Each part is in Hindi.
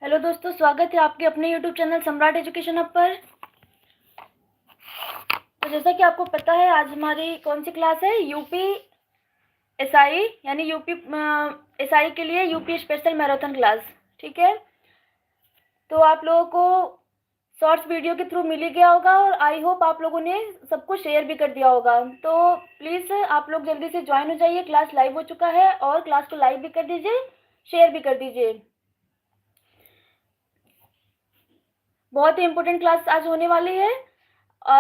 हेलो दोस्तों, स्वागत है आपके अपने यूट्यूब चैनल सम्राट एजुकेशन हब पर। तो जैसा कि आपको पता है, आज हमारी कौन सी क्लास है? यूपी एसआई, यानी यूपी एसआई के लिए यूपी स्पेशल मैराथन क्लास। ठीक है, तो आप लोगों को शॉर्ट्स वीडियो के थ्रू मिल ही गया होगा और आई होप आप लोगों ने सबको शेयर भी कर दिया होगा। तो प्लीज़ आप लोग जल्दी से ज्वाइन हो जाइए, क्लास लाइव हो चुका है और क्लास को लाइक भी कर दीजिए, शेयर भी कर दीजिए। बहुत ही इंपॉर्टेंट क्लास आज होने वाली है।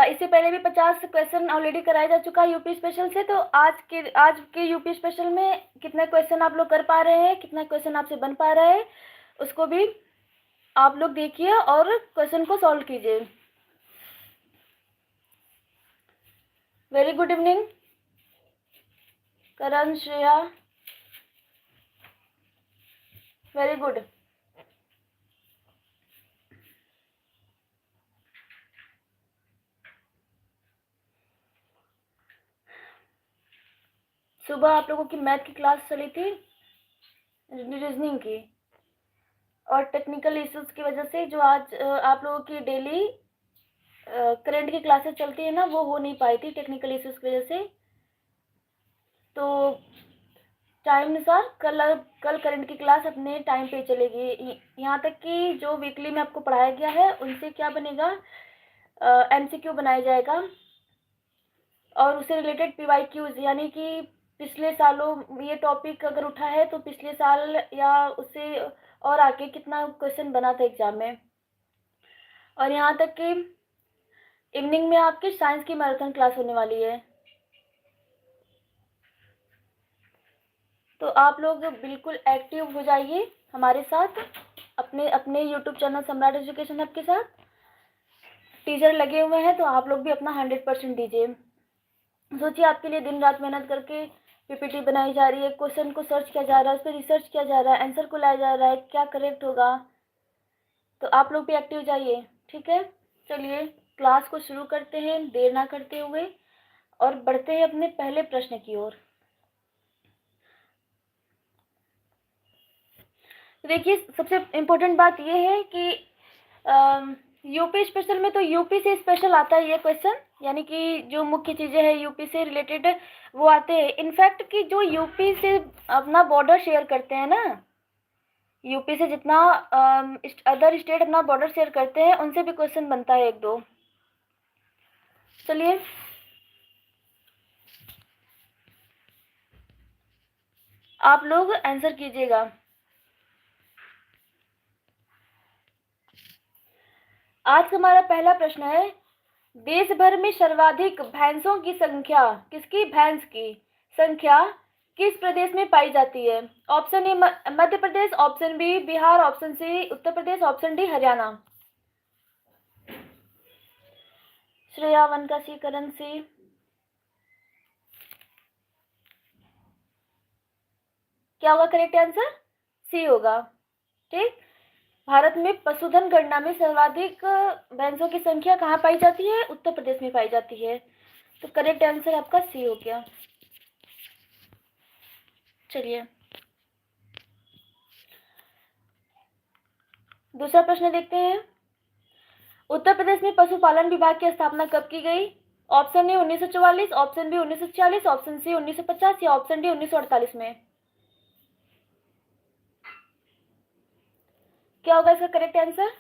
इससे पहले भी 50 क्वेश्चन ऑलरेडी कराया जा चुका है यूपी स्पेशल से। तो आज के यूपी स्पेशल में कितने क्वेश्चन आप लोग कर पा रहे हैं, कितना क्वेश्चन आपसे बन पा रहा है, उसको भी आप लोग देखिए और क्वेश्चन को सॉल्व कीजिए। वेरी गुड इवनिंग करण, श्रेया, वेरी गुड। सुबह आप लोगों की मैथ की क्लास चली थी, रीजनिंग की, और टेक्निकल इश्यूज की वजह से जो आज आप लोगों की डेली करंट की क्लासेस चलती है ना, वो हो नहीं पाई थी टेक्निकल इश्यूज की वजह से। तो टाइम अनुसार कल करंट की क्लास अपने टाइम पे चलेगी। यहाँ तक कि जो वीकली में आपको पढ़ाया गया है उनसे क्या बनेगा, एमसीक्यू बनाया जाएगा और उससे रिलेटेड पीवाईक्यूज, यानी कि पिछले सालों ये टॉपिक अगर उठा है तो पिछले साल या उससे और आगे कितना क्वेश्चन बना था एग्जाम में। और यहाँ तक कि इवनिंग में आपकी साइंस की मैराथन क्लास होने वाली है। तो आप लोग बिल्कुल एक्टिव हो जाइए हमारे साथ, अपने अपने यूट्यूब चैनल सम्राट एजुकेशन हब के साथ। टीचर लगे हुए हैं तो आप लोग भी अपना 100% दीजिए। सोचिए, आपके लिए दिन रात मेहनत करके पीपीटी बनाई जा रही है, क्वेश्चन को सर्च किया जा रहा है, उस पर रिसर्च किया जा रहा है, आंसर को लाया जा रहा है, क्या करेक्ट होगा। तो आप लोग भी एक्टिव जाइए। ठीक है, चलिए क्लास को शुरू करते हैं देर ना करते हुए और बढ़ते हैं अपने पहले प्रश्न की ओर। देखिए, सबसे इम्पोर्टेंट बात यह है कि यूपी स्पेशल में तो यूपी से स्पेशल आता है ये क्वेश्चन, यानी कि जो मुख्य चीज़ें हैं यूपी से रिलेटेड वो आते हैं। इनफैक्ट कि जो यूपी से अपना बॉर्डर शेयर करते हैं ना, यूपी से जितना अदर स्टेट अपना बॉर्डर शेयर करते हैं उनसे भी क्वेश्चन बनता है एक दो। चलिए, आप लोग आंसर कीजिएगा। आज का हमारा पहला प्रश्न है, देश भर में सर्वाधिक भैंसों की संख्या, किसकी भैंस की संख्या किस प्रदेश में पाई जाती है? Option A Madhya Pradesh, option B Bihar, option C Uttar Pradesh, option D Haryana. Shreya one का सी, करण सी। क्या होगा करेक्ट आंसर? सी होगा। ठीक, भारत में पशुधन गणना में सर्वाधिक भैंसों की संख्या कहाँ पाई जाती है? उत्तर प्रदेश में पाई जाती है। तो करेक्ट आंसर आपका सी हो गया। चलिए, दूसरा प्रश्न देखते हैं। उत्तर प्रदेश में पशुपालन विभाग की स्थापना कब की गई? Option A 1944, option B 1946, option C 1950 या ऑप्शन डी 1948 में। क्या होगा इसका करेक्ट आंसर?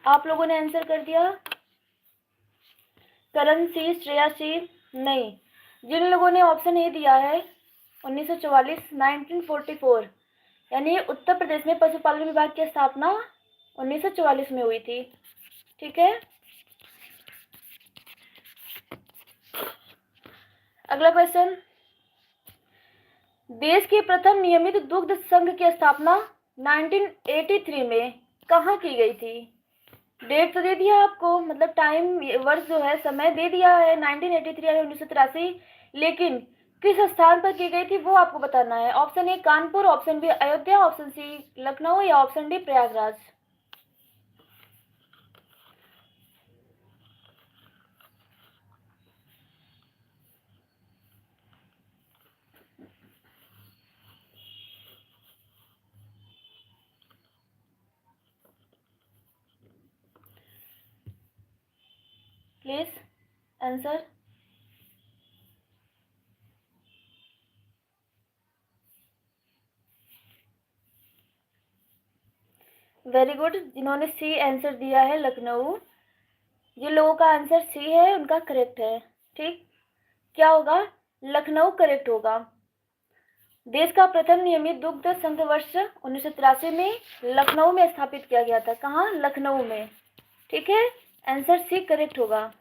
आप लोगों ने आंसर कर दिया। करण सी, श्रेया सी, नहीं। जिन लोगों ने ऑप्शन ए दिया है 1944, 1944, यानी उत्तर प्रदेश में पशुपालन विभाग की स्थापना 1944 में हुई थी। ठीक है, अगला क्वेश्चन, देश के प्रथम नियमित दुग्ध संघ की स्थापना 1983 में कहाँ की गई थी? डेट तो दे दिया आपको, मतलब टाइम, वर्ष जो है, समय दे दिया है 1983 यानी 1983, लेकिन किस स्थान पर की गई थी वो आपको बताना है। Option A Kanpur, option B Ayodhya, option C Lucknow या option D Prayagraj. Please answer. Very good, जिन्होंने सी आंसर दिया है लखनऊ, जिन लोगों का आंसर सी है उनका करेक्ट है। ठीक, क्या होगा? लखनऊ करेक्ट होगा। देश का प्रथम नियमित दुग्ध संघ वर्ष 1983 में लखनऊ में स्थापित किया गया था। कहाँ? लखनऊ में। ठीक है, आंसर सी करेक्ट होगा।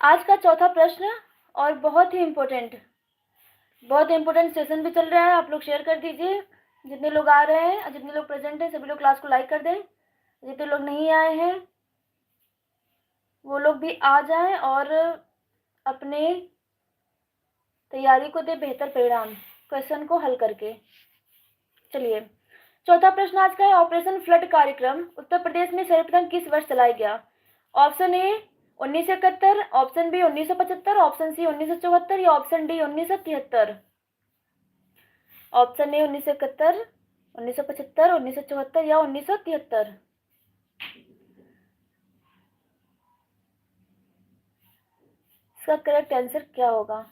आज का चौथा प्रश्न, और बहुत ही इम्पोर्टेंट सेशन भी चल रहा है, आप लोग शेयर कर दीजिए। जितने लोग आ रहे हैं और जितने लोग प्रेजेंट हैं सभी लोग क्लास को लाइक कर दें। जितने लोग नहीं आए हैं वो लोग भी आ जाएं और अपने तैयारी को दे बेहतर परिणाम क्वेश्चन को हल करके। चलिए, चौथा प्रश्न आज का है, ऑपरेशन फ्लड कार्यक्रम उत्तर प्रदेश में सर्वप्रथम किस वर्ष चलाया गया? Option A 1971, option B 1975, option C 1974 या ऑप्शन डी 1973। ऑप्शन ए 1971, 1975, 1974 या 1973। इसका करेक्ट आंसर क्या होगा?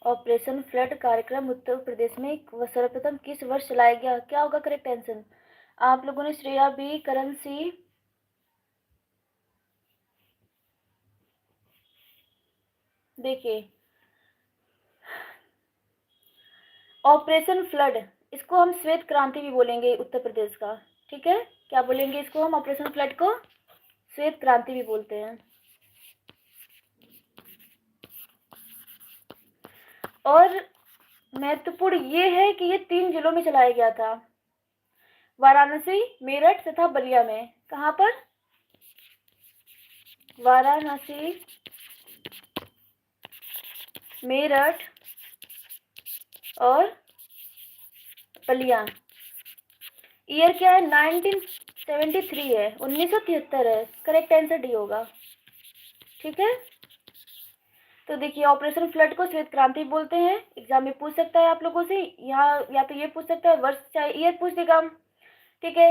ऑपरेशन फ्लड कार्यक्रम उत्तर प्रदेश में सर्वप्रथम किस वर्ष चलाया गया? क्या होगा करेक्ट आंसर? आप लोगों ने श्रेया बी, करण सी, देखिए ऑपरेशन फ्लड, इसको हम श्वेत क्रांति भी बोलेंगे उत्तर प्रदेश का। ठीक है, क्या बोलेंगे इसको हम? ऑपरेशन फ्लड को श्वेत क्रांति भी बोलते हैं। और महत्वपूर्ण ये है कि ये 3 जिलों में चलाया गया था, वाराणसी, मेरठ तथा बलिया में। कहाँ पर? वाराणसी, मेरठ और बलिया। ईयर क्या है? 1973 है, 1973 है। करेक्ट आंसर डी होगा। ठीक है, तो देखिए ऑपरेशन फ्लड को श्वेत क्रांति बोलते हैं। एग्जाम में पूछ सकता है आप लोगों से, यहाँ या तो ये पूछ सकता है वर्ष, चाहे ईयर पूछ देगा। ठीक है,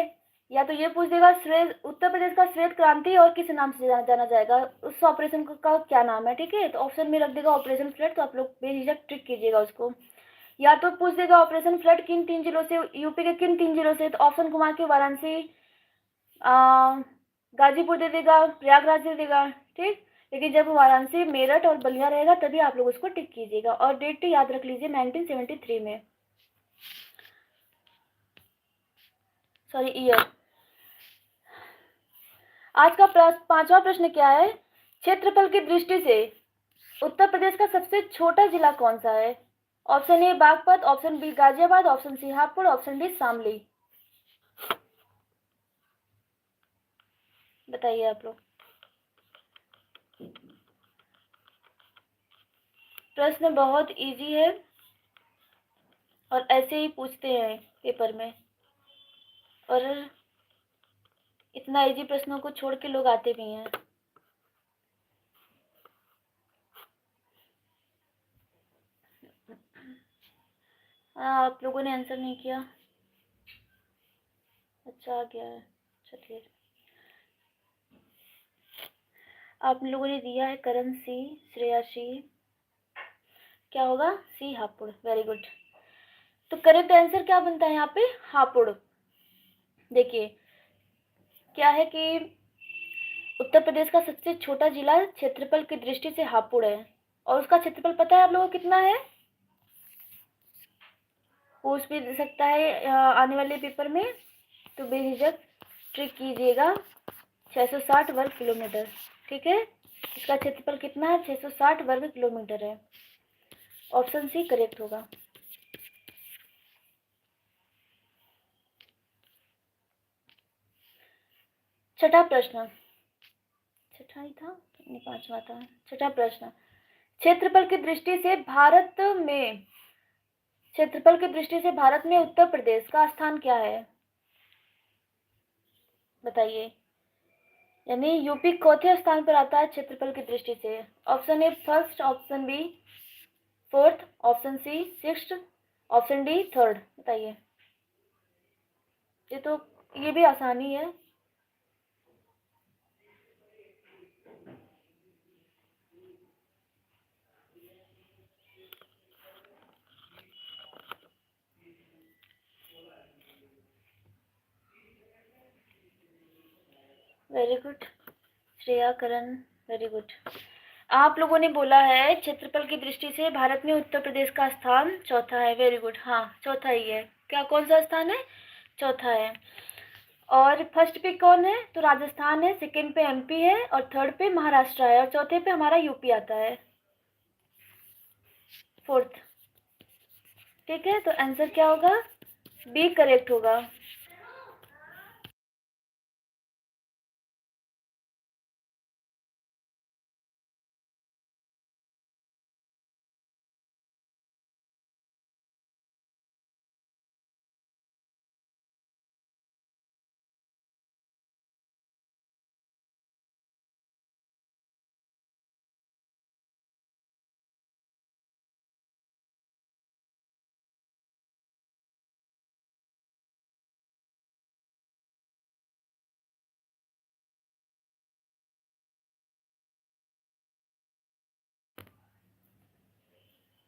या तो ये पूछ देगा श्वेत, उत्तर प्रदेश का श्वेत क्रांति और किस नाम से जाना जाएगा, उस ऑपरेशन का क्या नाम है। ठीक है, तो ऑप्शन में रख देगा ऑपरेशन फ्लड, तो आप लोग बेझिझक ट्रिक कीजिएगा उसको। या तो पूछ देगा ऑपरेशन फ्लड किन 3 जिलों से, यूपी के किन 3 जिलों से, तो ऑप्शन घुमा के वाराणसी, गाजीपुर दे देगा, प्रयागराज दे देगा। ठीक, लेकिन जब वाराणसी, मेरठ और बलिया रहेगा तभी आप लोग उसको टिक कीजिएगा। और डेट याद रख लीजिए 1973 में, सॉरी ईयर। आज का 5वां प्रश्न क्या है? क्षेत्रफल की दृष्टि से उत्तर प्रदेश का सबसे छोटा जिला कौन सा है? Option A Baghpat, option B Ghaziabad, option C Hapur, option D Shamli. बताइए आप लोग। प्रश्न बहुत इजी है और ऐसे ही पूछते हैं पेपर में, और इतना इजी प्रश्नों को छोड़ के लोग आते भी हैं। हाँ, आप लोगों ने आंसर नहीं किया। अच्छा, आ गया है, चलिए। आप लोगों ने दिया है करण सी, श्रेया सी, क्या होगा? सी हापुड़, वेरी गुड। तो करेक्ट आंसर क्या बनता है यहाँ पे? हापुड़। देखिए क्या है कि उत्तर प्रदेश का सबसे छोटा जिला क्षेत्रफल की दृष्टि से हापुड़ है, और उसका क्षेत्रफल पता है आप लोगों को कितना है? पूछ भी सकता है आने वाले पेपर में, तो बेझिझक ट्रिक कीजिएगा। 660 वर्ग किलोमीटर, ठीक है। इसका क्षेत्रफल कितना है? 660 वर्ग किलोमीटर है। ऑप्शन सी करेक्ट होगा। छठा प्रश्न, छठा ही था नहीं, पांचवा था। छठा प्रश्न, क्षेत्रफल की दृष्टि से भारत में, क्षेत्रफल की दृष्टि से भारत में उत्तर प्रदेश का स्थान क्या है? बताइए। यानी यूपी चौथे स्थान पर आता है क्षेत्रफल की दृष्टि से। Option A first, option B fourth, option C sixth, option D third. बताइए। ये तो, ये भी आसानी है। Very good Shreya, Karan, very good. आप लोगों ने बोला है क्षेत्रफल की दृष्टि से भारत में उत्तर प्रदेश का स्थान चौथा है। वेरी गुड, हाँ चौथा ही है। क्या, कौन सा स्थान है? चौथा है। और फर्स्ट पे कौन है? तो राजस्थान है, सेकंड पे एमपी है, और थर्ड पे महाराष्ट्र है, और चौथे पे हमारा यूपी आता है, फोर्थ। ठीक है, तो आंसर क्या होगा? बी करेक्ट होगा।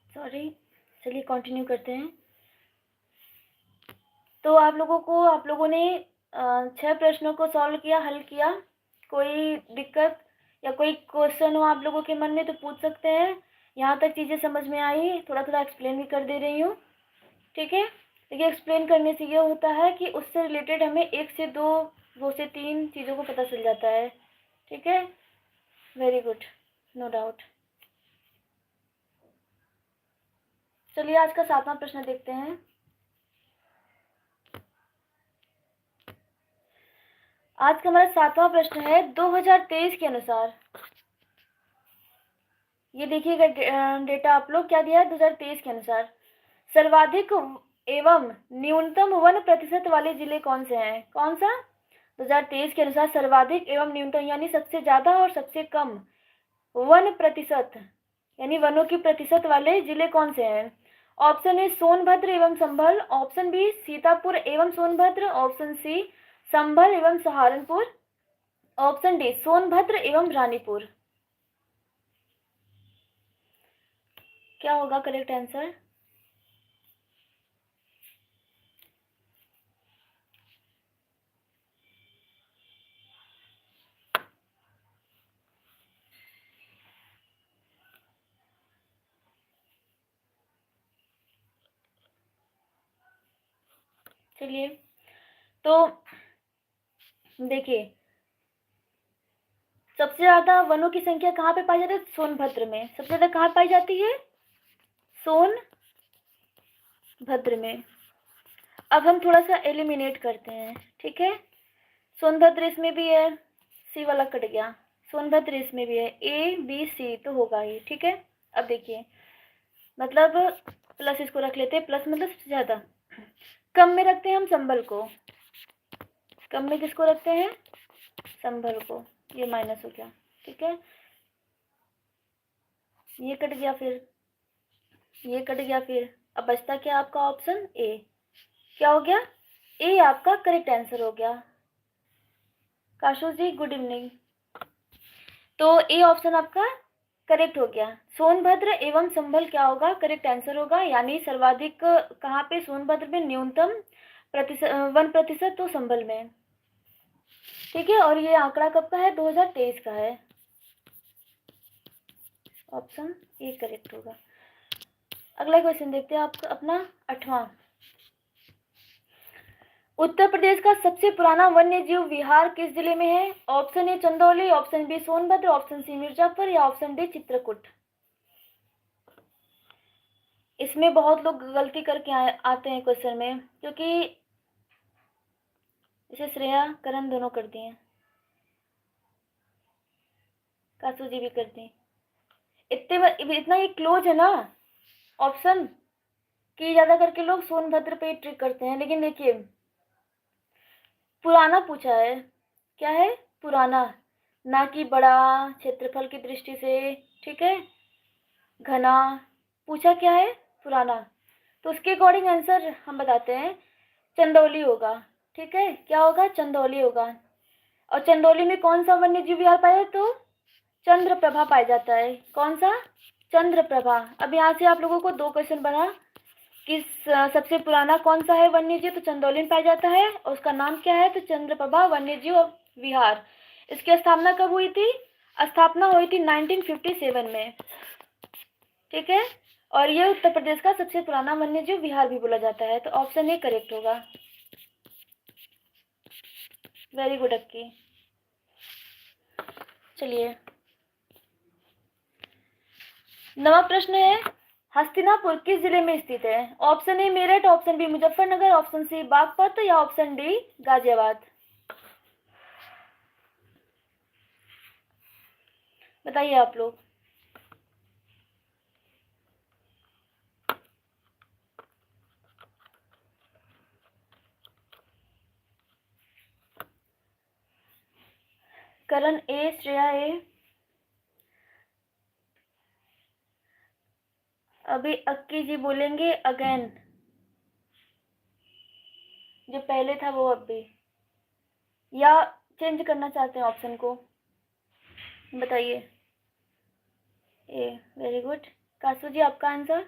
सॉरी, चलिए कंटिन्यू करते हैं। तो आप लोगों ने 6 प्रश्नों को सॉल्व किया, हल किया। कोई दिक्कत या कोई क्वेश्चन हो आप लोगों के मन में तो पूछ सकते हैं। यहाँ तक चीज़ें समझ में आई, थोड़ा थोड़ा एक्सप्लेन भी कर दे रही हूँ, ठीक है। देखिए एक्सप्लेन करने से ये होता है कि उससे रिलेटेड हमें 1 से 2, 2 से 3 चीज़ों को पता चल जाता है, ठीक है। Very good, no doubt. चलिए आज का 7वां प्रश्न देखते हैं। आज का हमारा 7वां प्रश्न है, 2023 के अनुसार, ये देखिएगा डेटा आप लोग क्या दिया है 2023 के अनुसार। सर्वाधिक एवं न्यूनतम वन प्रतिशत वाले जिले कौन से हैं? कौन सा? 2023 के अनुसार सर्वाधिक एवं न्यूनतम यानी सबसे ज्यादा और सबसे कम वन प्रतिशत, यानी वनों की प्रतिशत वाले जिले कौन से हैं? ऑप्शन ए सोनभद्र एवं संभल, ऑप्शन बी सीतापुर एवं सोनभद्र, ऑप्शन सी संभल एवं सहारनपुर, ऑप्शन डी सोनभद्र एवं रानीपुर। क्या होगा करेक्ट आंसर? चलिए, तो देखिए सबसे ज्यादा वनों की संख्या कहाँ पे पाई जाती है? सोनभद्र में। सबसे ज्यादा कहाँ पाई जाती है? सोनभद्र में। अब हम थोड़ा सा एलिमिनेट करते हैं, ठीक है। सोनभद्र इसमें भी है, सी वाला कट गया। सोनभद्र इसमें भी है, ए बी सी तो होगा ही, ठीक है। अब देखिए, मतलब प्लस इसको रख लेते हैं, प्लस मतलब सबसे ज्यादा। कम में रखते हैं हम संभल को, कम में किसको रखते हैं? संभल को। ये माइनस हो गया, ठीक है। ये कट गया, फिर ये कट गया, फिर अब बचता क्या आपका ऑप्शन ए। क्या हो गया, ए आपका करेक्ट आंसर हो गया। काशू जी गुड इवनिंग। तो ए ऑप्शन आपका करेक्ट हो गया। सोनभद्र एवं संभल क्या होगा, करेक्ट आंसर होगा। यानी सर्वाधिक कहाँ पे, सोनभद्र में, न्यूनतम 1% तो संभल में। ठीक है, और ये आंकड़ा कब का है, 2023 का है। ऑप्शन ए करेक्ट होगा। अगला क्वेश्चन देखते हैं आपका अपना 8वां। उत्तर प्रदेश का सबसे पुराना वन्य जीव विहार किस जिले में है। Option A Chandauli, option B Sonbhadra, option C Mirzapur या ऑप्शन डी चित्रकूट। इसमें बहुत लोग गलती करके आते हैं क्वेश्चन में, क्योंकि इसे श्रेया करण दोनों कर दिए, कासू जी भी कर दी। इतना ये क्लोज है ना ऑप्शन कि ज्यादा करके लोग सोनभद्र पे ट्रिक करते हैं। लेकिन देखिए पुराना पूछा है, क्या है, पुराना, ना कि बड़ा क्षेत्रफल की दृष्टि से। ठीक है, घना, पूछा क्या है, पुराना। तो उसके अकॉर्डिंग आंसर हम बताते हैं, चंदौली होगा। ठीक है, क्या होगा, चंदौली होगा। और चंदौली में कौन सा वन्य जीव विहार पाया, तो चंद्रप्रभा पाया जाता है। कौन सा, चंद्रप्रभा। अब यहाँ से आप लोगों को 2 क्वेश्चन बना कि सबसे पुराना कौन सा है वन्य जीव, तो चंदौली में पाया जाता है, और उसका नाम क्या है, तो चंद्रप्रभा वन्य जीव विहार। इसकी स्थापना कब हुई थी, स्थापना हुई थी 1957 में। ठीक है, और ये उत्तर प्रदेश का सबसे पुराना वन्य जीव विहार भी बोला जाता है। तो ऑप्शन ए करेक्ट होगा। वेरी गुड अक्की। चलिए 9वां प्रश्न है, हस्तिनापुर किस जिले में स्थित है। Option A Meerut, option B Muzaffarnagar, option C Baghpat या ऑप्शन डी गाजियाबाद। बताइए आप लोग। करण ए, श्रेया ए। अभी अक्की जी बोलेंगे अगेन, जो पहले था वो अब भी, या चेंज करना चाहते हैं ऑप्शन को, बताइए। ए, वेरी गुड। कासू जी आपका आंसर।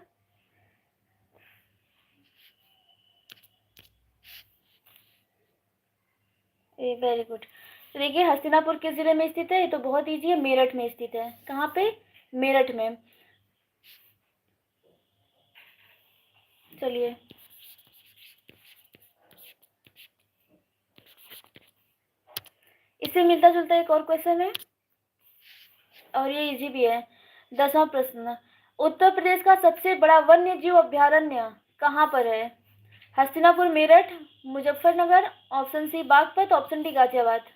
ए, वेरी गुड। तो देखिए हस्तिनापुर किस जिले में स्थित है, ये तो बहुत इजी है, मेरठ में स्थित है। कहाँ पे, मेरठ में। चलिए इससे मिलता जुलता एक और क्वेश्चन है, और ये इजी भी है। 10वां प्रश्न, उत्तर प्रदेश का सबसे बड़ा वन्य जीव अभयारण्य कहाँ पर है। Hastinapur, Meerut, Muzaffarnagar, option C Baghpat, option D Ghaziabad.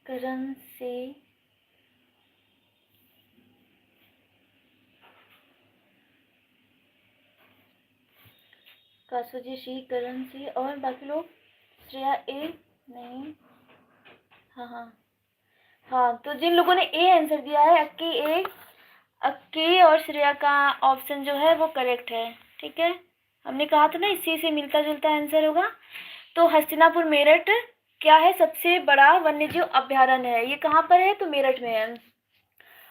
Karan से, कासू जी सी, करण सी, और बाकी लोग, श्रेया ए, नहीं, हाँ हाँ हाँ। तो जिन लोगों ने ए आंसर दिया है, अक्की ए, अक्की और श्रेया का ऑप्शन जो है वो करेक्ट है। ठीक है, हमने कहा था ना इसी से मिलता जुलता आंसर होगा। तो हस्तिनापुर मेरठ क्या है, सबसे बड़ा वन्यजीव अभयारण्य है। ये कहाँ पर है, तो मेरठ में है।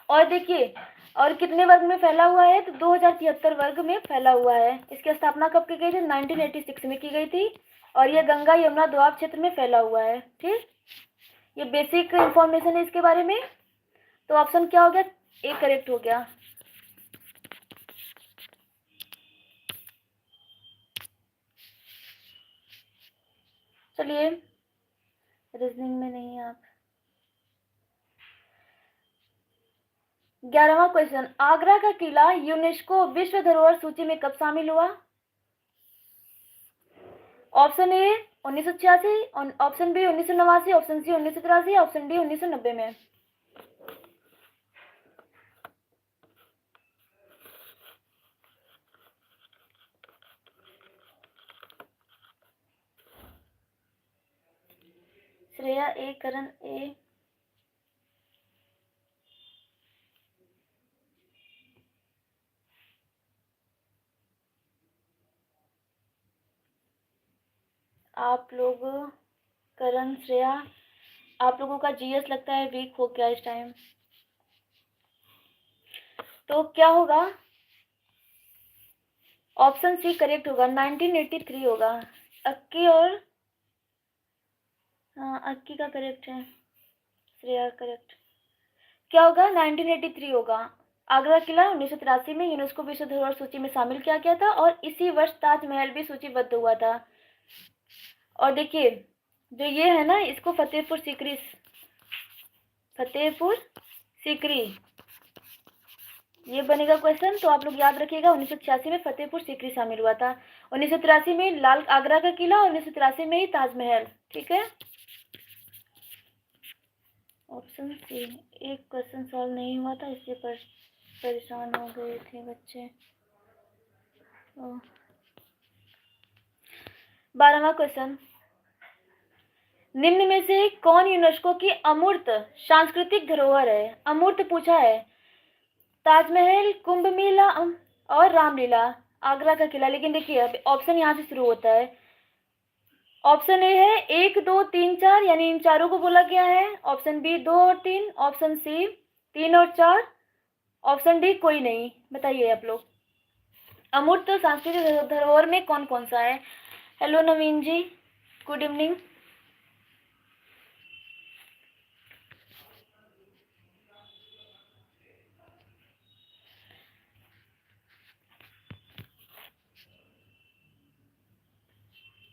और देखिए, और कितने वर्ग में फैला हुआ है, तो 2073 वर्ग में फैला हुआ है। इसकी स्थापना कब की गई थी, 1986 में की गई थी, और ये गंगा यमुना दोआब क्षेत्र में फैला हुआ है। ठीक, ये बेसिक इंफॉर्मेशन है इसके बारे में। तो ऑप्शन क्या हो गया, ए करेक्ट हो गया। चलिए रीजनिंग में नहीं आप। 11वां क्वेश्चन, आगरा का किला यूनेस्को विश्व धरोहर सूची में कब शामिल हुआ। Option A 1986, option B 1989, option C 1983, option D 1990 में। श्रेया ए, करण ए। आप लोग, करण, श्रेया, आप लोगों का जीएस लगता है वीक हो गया इस टाइम। तो क्या होगा? ऑप्शन सी करेक्ट होगा, 1983 होगा। अक्की और, हाँ अक्की का करेक्ट है, श्रेया करेक्ट। क्या होगा? 1983 होगा। आगरा किला 1983 में यूनेस्को विश्व धरोहर सूची में शामिल किया गया था और इसी वर्ष ताजमहल भी सूचीबद्ध हुआ था। और देखिए जो ये है ना, इसको फतेहपुर सीकरी, फतेहपुर सीकरी ये बनेगा क्वेश्चन। तो आप लोग याद रखिएगा 1986 में फतेहपुर सीकरी शामिल हुआ था, 1983 में लाल आगरा का किला और 1983 में ही ताजमहल। ठीक है, ऑप्शन सी। एक क्वेश्चन सॉल्व नहीं हुआ था इसलिए परेशान हो गए थे बच्चे। 12वां क्वेश्चन, निम्न में से कौन यूनेस्को की अमूर्त सांस्कृतिक धरोहर है? अमूर्त पूछा है। ताजमहल, कुंभ मेला और रामलीला, आगरा का किला। लेकिन देखिए अब ऑप्शन यहाँ से शुरू होता है। ऑप्शन ए है 1, 2, 3, 4, यानी इन चारों को बोला गया है। ऑप्शन बी 2 और 3, ऑप्शन सी 3 और 4, ऑप्शन डी कोई नहीं। बताइए आप लोग, अमूर्त सांस्कृतिक धरोहर में कौन कौन सा है? हेलो नवीन जी, गुड इवनिंग।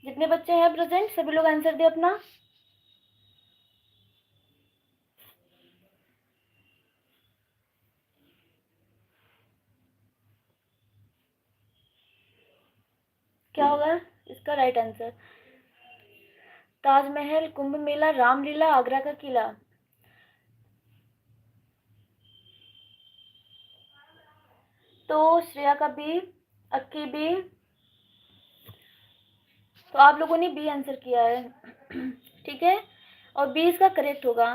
जितने बच्चे हैं प्रेजेंट सभी लोग आंसर दे अपना। क्या होगा इसका राइट आंसर? ताजमहल, कुंभ मेला, रामलीला, आगरा का किला। तो श्रेया का बी, अक्की बी, तो आप लोगों ने बी आंसर किया है। ठीक है, और बी इसका करेक्ट होगा।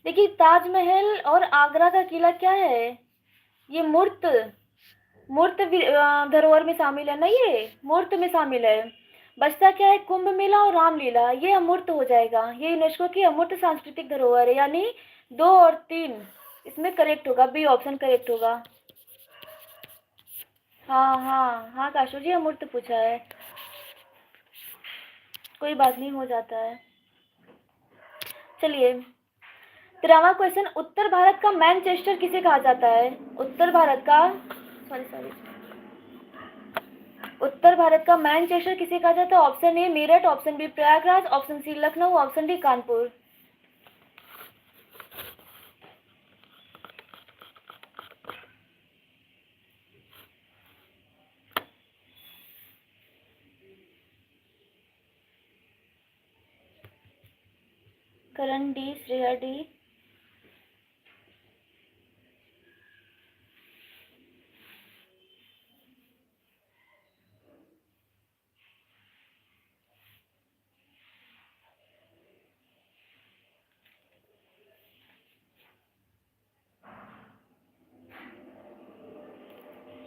देखिए ताजमहल और आगरा का किला क्या है? ये मूर्त मूर्त धरोहर में शामिल है ना, ये मूर्त में शामिल है। बचता क्या है? कुंभ मेला और रामलीला, ये अमूर्त हो जाएगा। ये यूनेस्को की अमूर्त सांस्कृतिक धरोहर है, यानी 2 और 3 इसमें करेक्ट होगा, बी ऑप्शन करेक्ट होगा। हाँ हाँ हाँ काशू जी, अमूर्त पूछा है, कोई बात नहीं, हो जाता है। चलिए 13वां क्वेश्चन, उत्तर भारत का मैनचेस्टर किसे कहा जाता है? उत्तर भारत का, सॉरी सॉरी, उत्तर भारत का मैनचेस्टर किसे कहा जाता है? Option A Meerut, option B Prayagraj, option C Lucknow, option D Kanpur. Karan D, Shreya D.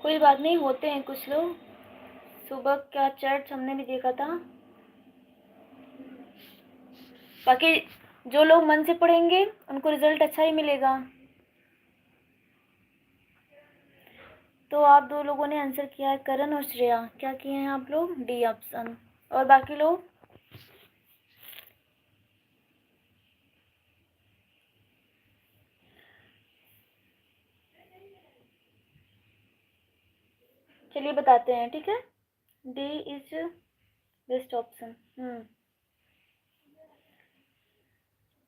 कोई बात नहीं, होते हैं कुछ लोग, सुबह का चैट हमने भी देखा था। बाकी जो लोग मन से पढ़ेंगे उनको रिजल्ट अच्छा ही मिलेगा। तो आप 2 लोगों ने आंसर किया है, करण और श्रेया। क्या किए हैं आप लोग? D option. और बाकी लोग? चलिए बताते हैं, ठीक है। D is best option.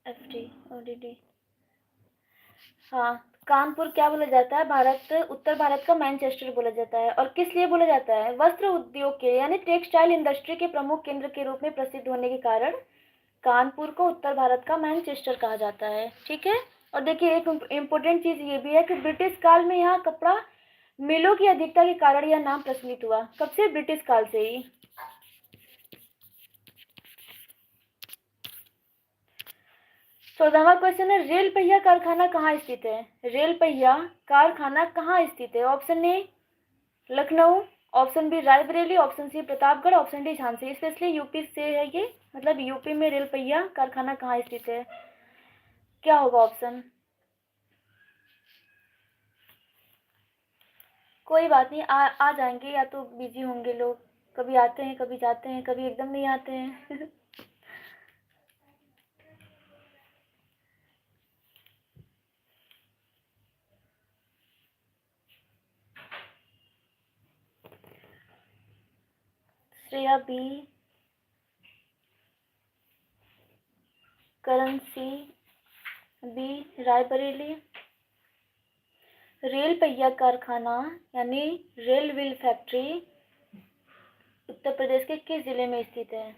F D और डी डी। हाँ, कानपुर क्या बोला जाता है? भारत, उत्तर भारत का मैनचेस्टर बोला जाता है। और किस लिए बोला जाता है? वस्त्र उद्योग के, यानी टेक्सटाइल इंडस्ट्री के प्रमुख केंद्र के रूप में प्रसिद्ध होने के कारण कानपुर को उत्तर भारत का मैनचेस्टर कहा जाता है। ठीक है, और देखिए एक इम्पोर्टेंट चीज ये भी है कि ब्रिटिश काल में यहाँ कपड़ा मिलों की अधिकता के कारण यह नाम प्रचलित हुआ। कब से? ब्रिटिश काल से ही। 14वां क्वेश्चन है, रेल पहिया कारखाना कहाँ स्थित है? रेल पहिया कारखाना कहाँ स्थित है? Option A Lucknow, option B Raebareli, option C Pratapgarh, option D Jhansi. Specially UP से है ये, मतलब यूपी में रेल पहिया कारखाना कहाँ स्थित है? क्या होगा ऑप्शन? कोई बात नहीं, आ जाएंगे, या तो बिजी होंगे लोग, कभी आते हैं कभी जाते हैं, कभी एकदम नहीं आते हैं। Shreya B, Karan C, B Raebareli. Rail पहिया कारखाना यानी rail wheel factory Uttar Pradesh के किस जिले में स्थित है?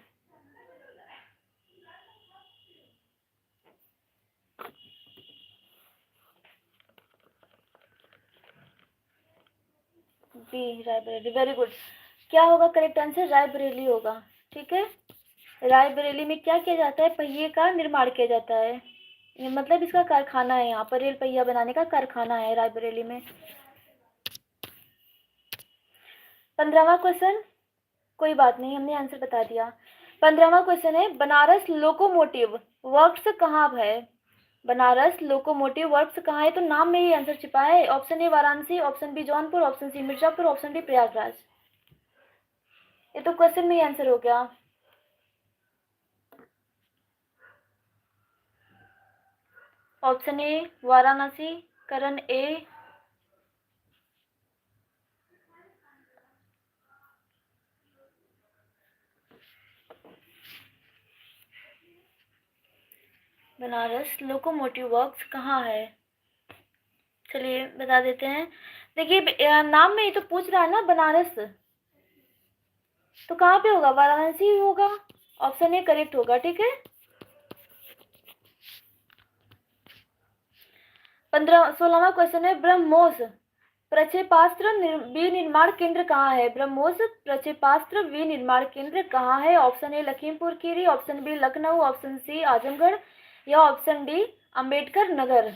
B Raebareli, very good. क्या होगा करेक्ट आंसर? रायबरेली होगा। ठीक है, रायबरेली में क्या किया जाता है? पहिए का निर्माण किया जाता है, ये मतलब इसका कारखाना है, यहाँ पर रेल पहिया बनाने का कारखाना है रायबरेली में। 15वां क्वेश्चन, कोई बात नहीं, हमने आंसर बता दिया। 15वां क्वेश्चन है, बनारस लोकोमोटिव वर्क्स कहाँ है? बनारस लोकोमोटिव वर्क्स कहाँ है? तो नाम में ही आंसर छिपा है। Option A Varanasi, option B Jaunpur, option C Mirzapur, option D Prayagraj. ये तो क्वेश्चन में ही आंसर हो गया। Option A Varanasi, Karan A, Banaras locomotive works कहाँ है? चलिए बता देते हैं। देखिए नाम में ही तो पूछ रहा है ना बनारस, तो कहाँ पे होगा? वाराणसी होगा। ऑप्शन ए करेक्ट होगा। ठीक है, 16वां क्वेश्चन है, ब्रह्मोस प्रक्षेपास्त्र विनिर्माण केंद्र कहाँ है? ब्रह्मोस प्रक्षेपास्त्र विनिर्माण केंद्र कहाँ है? Option A Lakhimpur Kheri, option B Lucknow, option C Azamgarh, या ऑप्शन डी अंबेडकर नगर।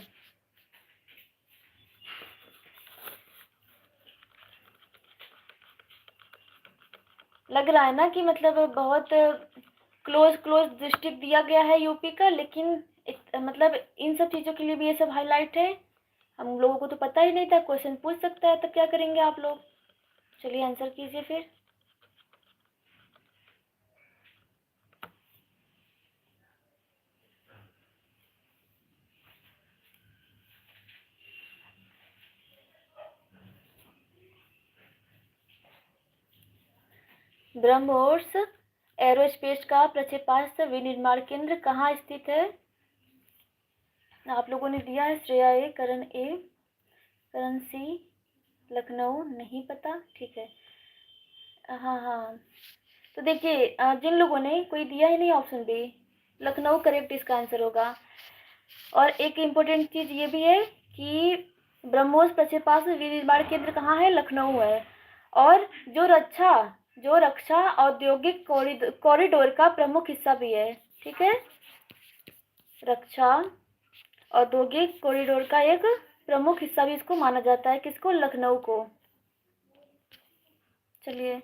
लग रहा है ना कि मतलब बहुत क्लोज क्लोज डिस्ट्रिक्ट दिया गया है यूपी का, लेकिन मतलब इन सब चीज़ों के लिए भी ये सब हाईलाइट है। हम लोगों को तो पता ही नहीं था, क्वेश्चन पूछ सकता है, तब क्या करेंगे आप लोग? चलिए आंसर कीजिए फिर। ब्रह्मोस एरोस्पेस का प्रक्षेपास्त्र विनिर्माण केंद्र कहाँ स्थित है? आप लोगों ने दिया है श्रेया ए, करण ए, करण सी, लखनऊ नहीं पता। ठीक है, हाँ हाँ, तो देखिए जिन लोगों ने कोई दिया ही नहीं ऑप्शन बी, लखनऊ करेक्ट इसका आंसर होगा। और एक इम्पोर्टेंट चीज़ ये भी है कि ब्रह्मोस प्रक्षेपास्त्र विनिर्माण केंद्र कहाँ है? लखनऊ है। और जो रक्षा औद्योगिक कॉरिडोर का प्रमुख हिस्सा भी है। ठीक है, रक्षा औद्योगिक कॉरिडोर का एक प्रमुख हिस्सा भी इसको माना जाता है। किसको? लखनऊ को। चलिए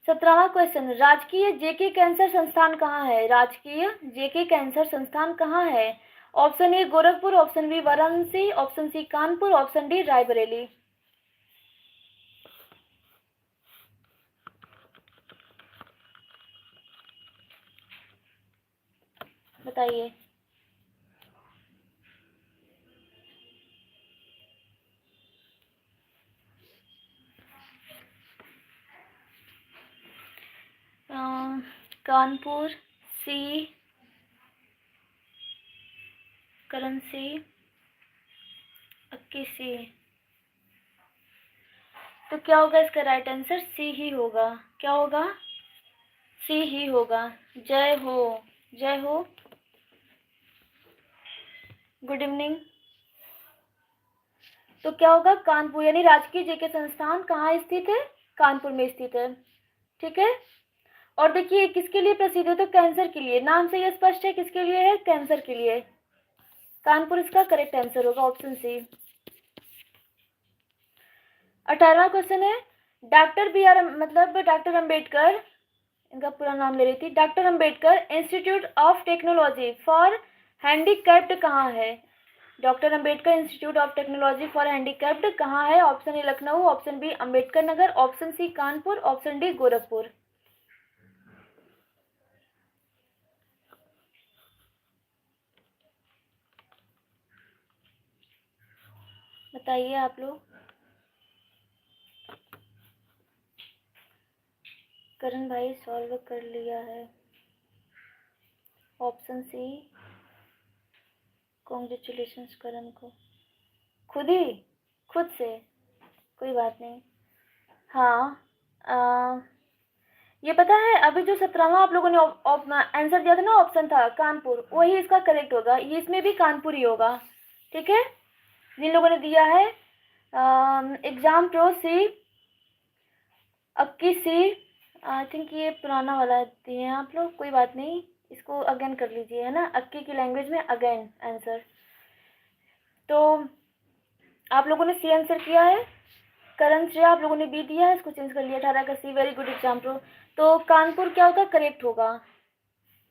17वां क्वेश्चन, राजकीय जेके कैंसर संस्थान कहाँ है? राजकीय जेके कैंसर संस्थान कहाँ है? Option A Gorakhpur, option B Varanasi, option C Kanpur, option D Raebareli. बताइए। कानपुर सी, करण सी, अक्की सी। तो क्या होगा इसका राइट आंसर? सी ही होगा। क्या होगा? सी ही होगा। जय हो, जय हो, गुड इवनिंग। तो क्या होगा? कानपुर, यानी राजकीय जेके संस्थान कहाँ स्थित है? कानपुर में स्थित है। ठीक है, और देखिए किसके लिए प्रसिद्ध है, तो कैंसर के लिए, नाम से ये स्पष्ट है किसके लिए है, कैंसर के लिए। कानपुर इसका करेक्ट आंसर होगा, ऑप्शन सी। 18वां क्वेश्चन है, डॉक्टर बी आर मतलब डॉक्टर अंबेडकर, इनका पूरा नाम ले रही थी, doctor Ambedkar institute of technology for handicapped कहाँ है। Doctor Ambedkar institute of technology for handicapped कहाँ है, option A Lucknow, option B Ambedkar Nagar, option C Kanpur, option D Gorakhpur. बताइए आप लोग। करण भाई सॉल्व कर लिया है, ऑप्शन सी। कॉन्ग्रेचुलेशंस करण को, खुद से, कोई बात नहीं। हाँ ये पता है, अभी जो 17वां आप लोगों ने आंसर दिया था ना, ऑप्शन था कानपुर, वही इसका करेक्ट होगा, ये इसमें भी कानपुर ही होगा। ठीक है, जिन लोगों ने दिया है exam pro C 21C, I think ये पुराना वाला दिए हैं आप लोग, कोई बात नहीं, इसको अगेन कर लीजिए, है ना, 21 की लैंग्वेज में अगेन आंसर। तो आप लोगों ने सी आंसर किया है, करण से आप लोगों ने बी दिया है, इसको चेंज कर लिया, 18 का सी, वेरी गुड एग्जाम प्रो। तो कानपुर क्या होगा, करेक्ट होगा।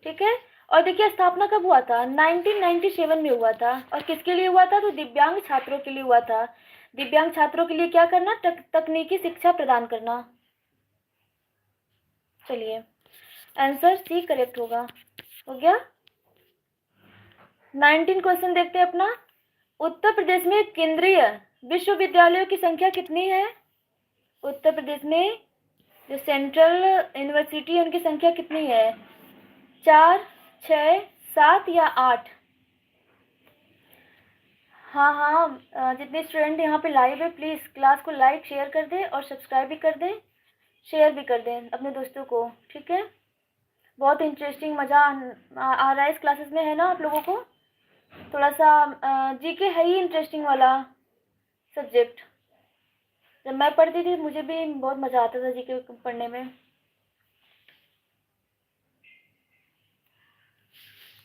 ठीक है, और देखिए स्थापना कब हुआ था, 1997 में हुआ था, और किसके लिए हुआ था, तो दिव्यांग छात्रों के लिए हुआ था। दिव्यांग छात्रों के लिए क्या करना, तकनीकी शिक्षा प्रदान करना। चलिए आंसर सी करेक्ट होगा, हो गया। 19 क्वेश्चन देखते हैं अपना। उत्तर प्रदेश में केंद्रीय विश्वविद्यालयों की संख्या कितनी है। उत्तर प्रदेश में जो सेंट्रल यूनिवर्सिटी है उनकी संख्या कितनी है, 4, 6, 7 या 8। हाँ, जितने स्टूडेंट यहाँ पे लाइव है प्लीज़ क्लास को लाइक शेयर कर दें और सब्सक्राइब भी कर दें, शेयर भी कर दें अपने दोस्तों को। ठीक है, बहुत इंटरेस्टिंग मज़ा आ रहा है इस क्लासेस में, है ना आप लोगों को। थोड़ा सा जीके है ही इंटरेस्टिंग वाला सब्जेक्ट, जब मैं पढ़ती थी मुझे भी बहुत मज़ा आता था जीके पढ़ने में।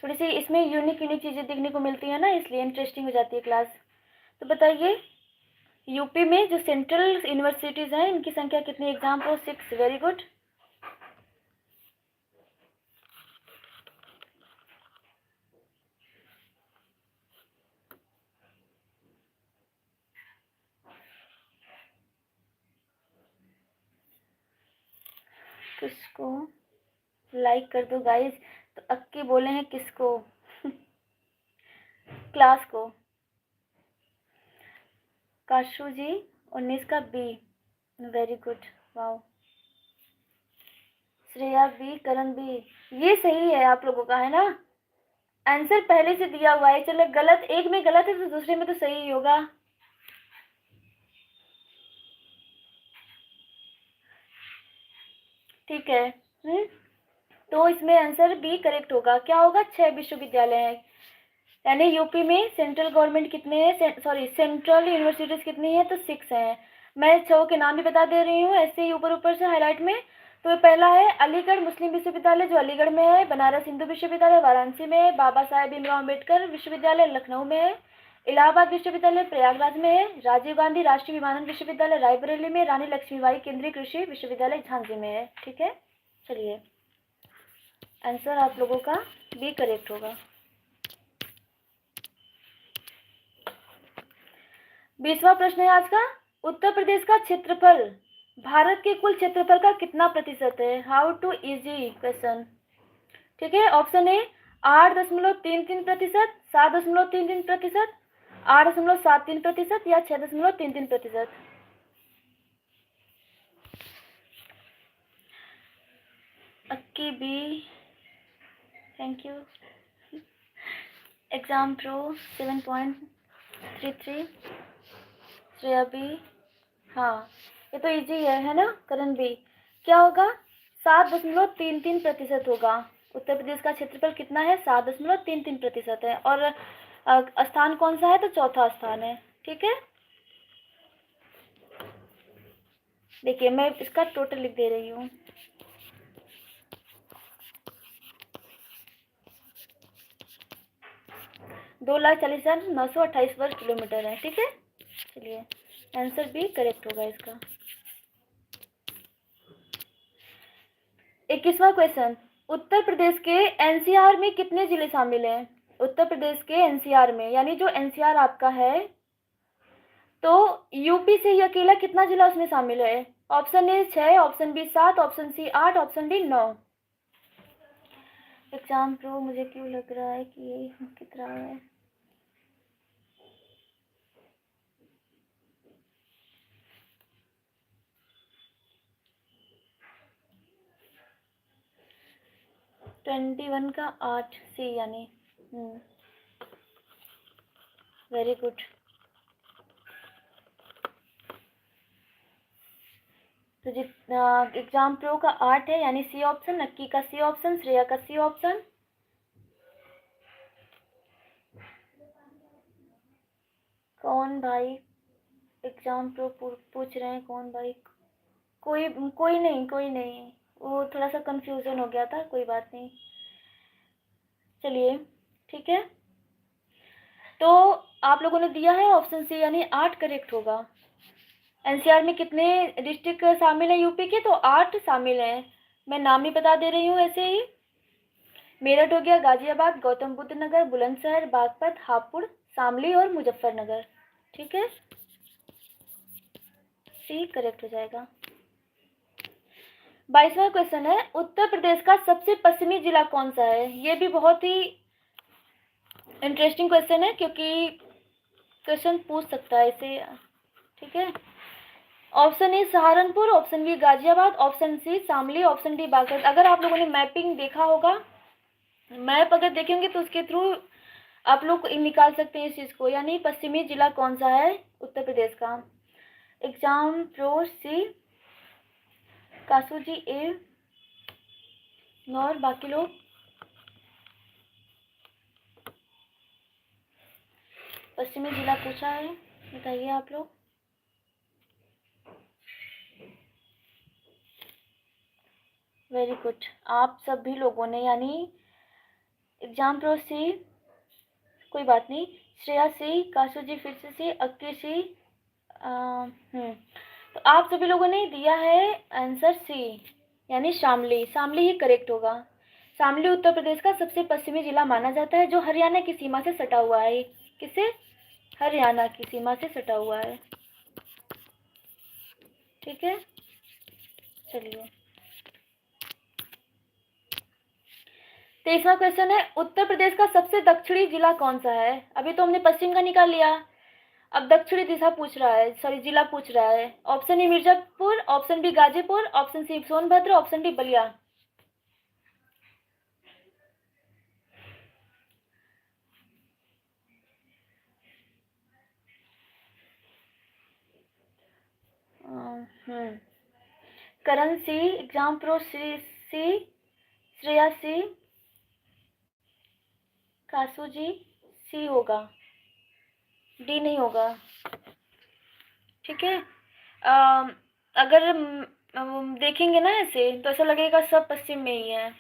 थोड़ी सी इसमें यूनिक चीज़ें देखने को मिलती है ना, इसलिए इंटरेस्टिंग हो जाती है क्लास। तो बताइए यूपी में जो सेंट्रल यूनिवर्सिटीज़ हैं इनकी संख्या कितनी, एग्जाम प्रो 6, वेरी गुड। किसको लाइक कर दो गाइस, तो अक्की बोले हैं किसको क्लास को। काशू जी 19 का B, very good, wow. Shreya B, Karan B, ये सही है आप लोगों का, है ना। आंसर पहले से दिया हुआ है, चलो गलत, एक में गलत है तो दूसरे में तो सही ही होगा। ठीक है, तो इसमें आंसर बी करेक्ट होगा। क्या होगा, 6 विश्वविद्यालय हैं, यानी यूपी में सेंट्रल गवर्नमेंट कितने हैं, सॉरी सेंट्रल यूनिवर्सिटीज कितनी है, तो 6 हैं। मैं 6 के नाम भी बता दे रही हूँ ऐसे ही ऊपर ऊपर से हाईलाइट में। तो पहला है अलीगढ़ मुस्लिम विश्वविद्यालय जो अलीगढ़ में है, बनारस हिंदू विश्वविद्यालय वाराणसी में है, बाबा साहेब भीमराव अम्बेडकर विश्वविद्यालय लखनऊ में है, इलाहाबाद विश्वविद्यालय प्रयागराज में है, राजीव गांधी राष्ट्रीय विमानन विश्वविद्यालय रायबरेली में, रानी लक्ष्मीबाई केंद्रीय कृषि विश्वविद्यालय झांसी में है। ठीक है, चलिए आंसर आप लोगों का बी करेक्ट होगा। 20वां प्रश्न है आज का, उत्तर प्रदेश का क्षेत्रफल भारत के कुल क्षेत्रफल का कितना प्रतिशत है, हाउ टू इजी क्वेश्चन। ठीक है, ऑप्शन ए 8.33%, 7.33%, 8.73% या 6.33%। Akki B, thank you. Exam pro 7.33, Shreya B, हाँ ये तो इजी है ना, करण बी। क्या होगा, 7.33% होगा। उत्तर प्रदेश का क्षेत्रफल कितना है, 7.33% है, और स्थान कौन सा है, तो चौथा स्थान है। ठीक है, देखिए मैं इसका टोटल लिख दे रही हूँ, 2,40,928 वर्ग किलोमीटर है। ठीक है, चलिए आंसर बी करेक्ट होगा इसका। 21वां क्वेश्चन, उत्तर प्रदेश के एनसीआर में कितने जिले शामिल हैं? उत्तर प्रदेश के एनसीआर में, यानी जो एनसीआर आपका है, तो यूपी से ही अकेला कितना जिला उसमें शामिल है? Option A 6, option B 7, option C 8, option D 9। Exam pro मुझे क्यों लग रहा है कि ये कितना है? ट्वेंटी वन का 8 सी यानी वेरी गुड। तो एग्जाम प्रो का 8 है यानी सी ऑप्शन, नक्की का सी ऑप्शन, श्रेया का सी ऑप्शन। कौन भाई एग्जाम प्रो पूछ रहे हैं? कौन भाई? कोई कोई नहीं, कोई नहीं, वो थोड़ा सा कंफ्यूजन हो गया था, कोई बात नहीं। चलिए ठीक है, तो आप लोगों ने दिया है ऑप्शन सी यानी 8 करेक्ट होगा। एनसीआर में कितने डिस्ट्रिक्ट शामिल हैं यूपी के? तो 8 शामिल हैं। मैं नाम ही बता दे रही हूँ ऐसे ही। मेरठ हो गया, गाजियाबाद, गौतम बुद्ध नगर, बुलंदशहर, बागपत, हापुड़, शामली और मुजफ्फरनगर। ठीक है, सी करेक्ट हो जाएगा। 22वां क्वेश्चन है, उत्तर प्रदेश का सबसे पश्चिमी जिला कौन सा है? ये भी बहुत ही इंटरेस्टिंग क्वेश्चन है क्योंकि क्वेश्चन पूछ सकता है इसे। ठीक है, option A Saharanpur, option B Ghaziabad, option C Shamli, option D Baghpat. अगर आप लोगों ने मैपिंग देखा होगा, मैप अगर देखेंगे तो उसके थ्रू आप लोग निकाल सकते हैं इस चीज़ को, यानी पश्चिमी जिला कौन सा है उत्तर प्रदेश का। एग्जाम प्रो सी, कासू जी ए, और बाकी लोग पश्चिमी जिला पूछा है, बताइए आप लोग। वेरी गुड, आप सभी लोगों ने, यानी एग्जाम प्रो सी, कोई बात नहीं, श्रेया सी, कासू जी फिर से सी, अक्की सी, तो आप सभी लोगों ने दिया है आंसर सी यानी शामली। शामली ही करेक्ट होगा। शामली उत्तर प्रदेश का सबसे पश्चिमी जिला माना जाता है, जो हरियाणा की सीमा से सटा हुआ है। किसे? हरियाणा की सीमा से सटा हुआ है। ठीक है, चलिए 23वां क्वेश्चन है, उत्तर प्रदेश का सबसे दक्षिणी जिला कौन सा है? अभी तो हमने पश्चिम का निकाल लिया, अब दक्षिणी दिशा पूछ रहा है, सॉरी जिला पूछ रहा है। Option A Mirzapur, option B Ghazipur, option C Sonbhadra, option D Ballia. Karan C, exam pro C, Shreya C, Kashu ji C होगा, डी नहीं होगा। ठीक है, अगर देखेंगे ना ऐसे तो ऐसा लगेगा सब पश्चिम में ही है,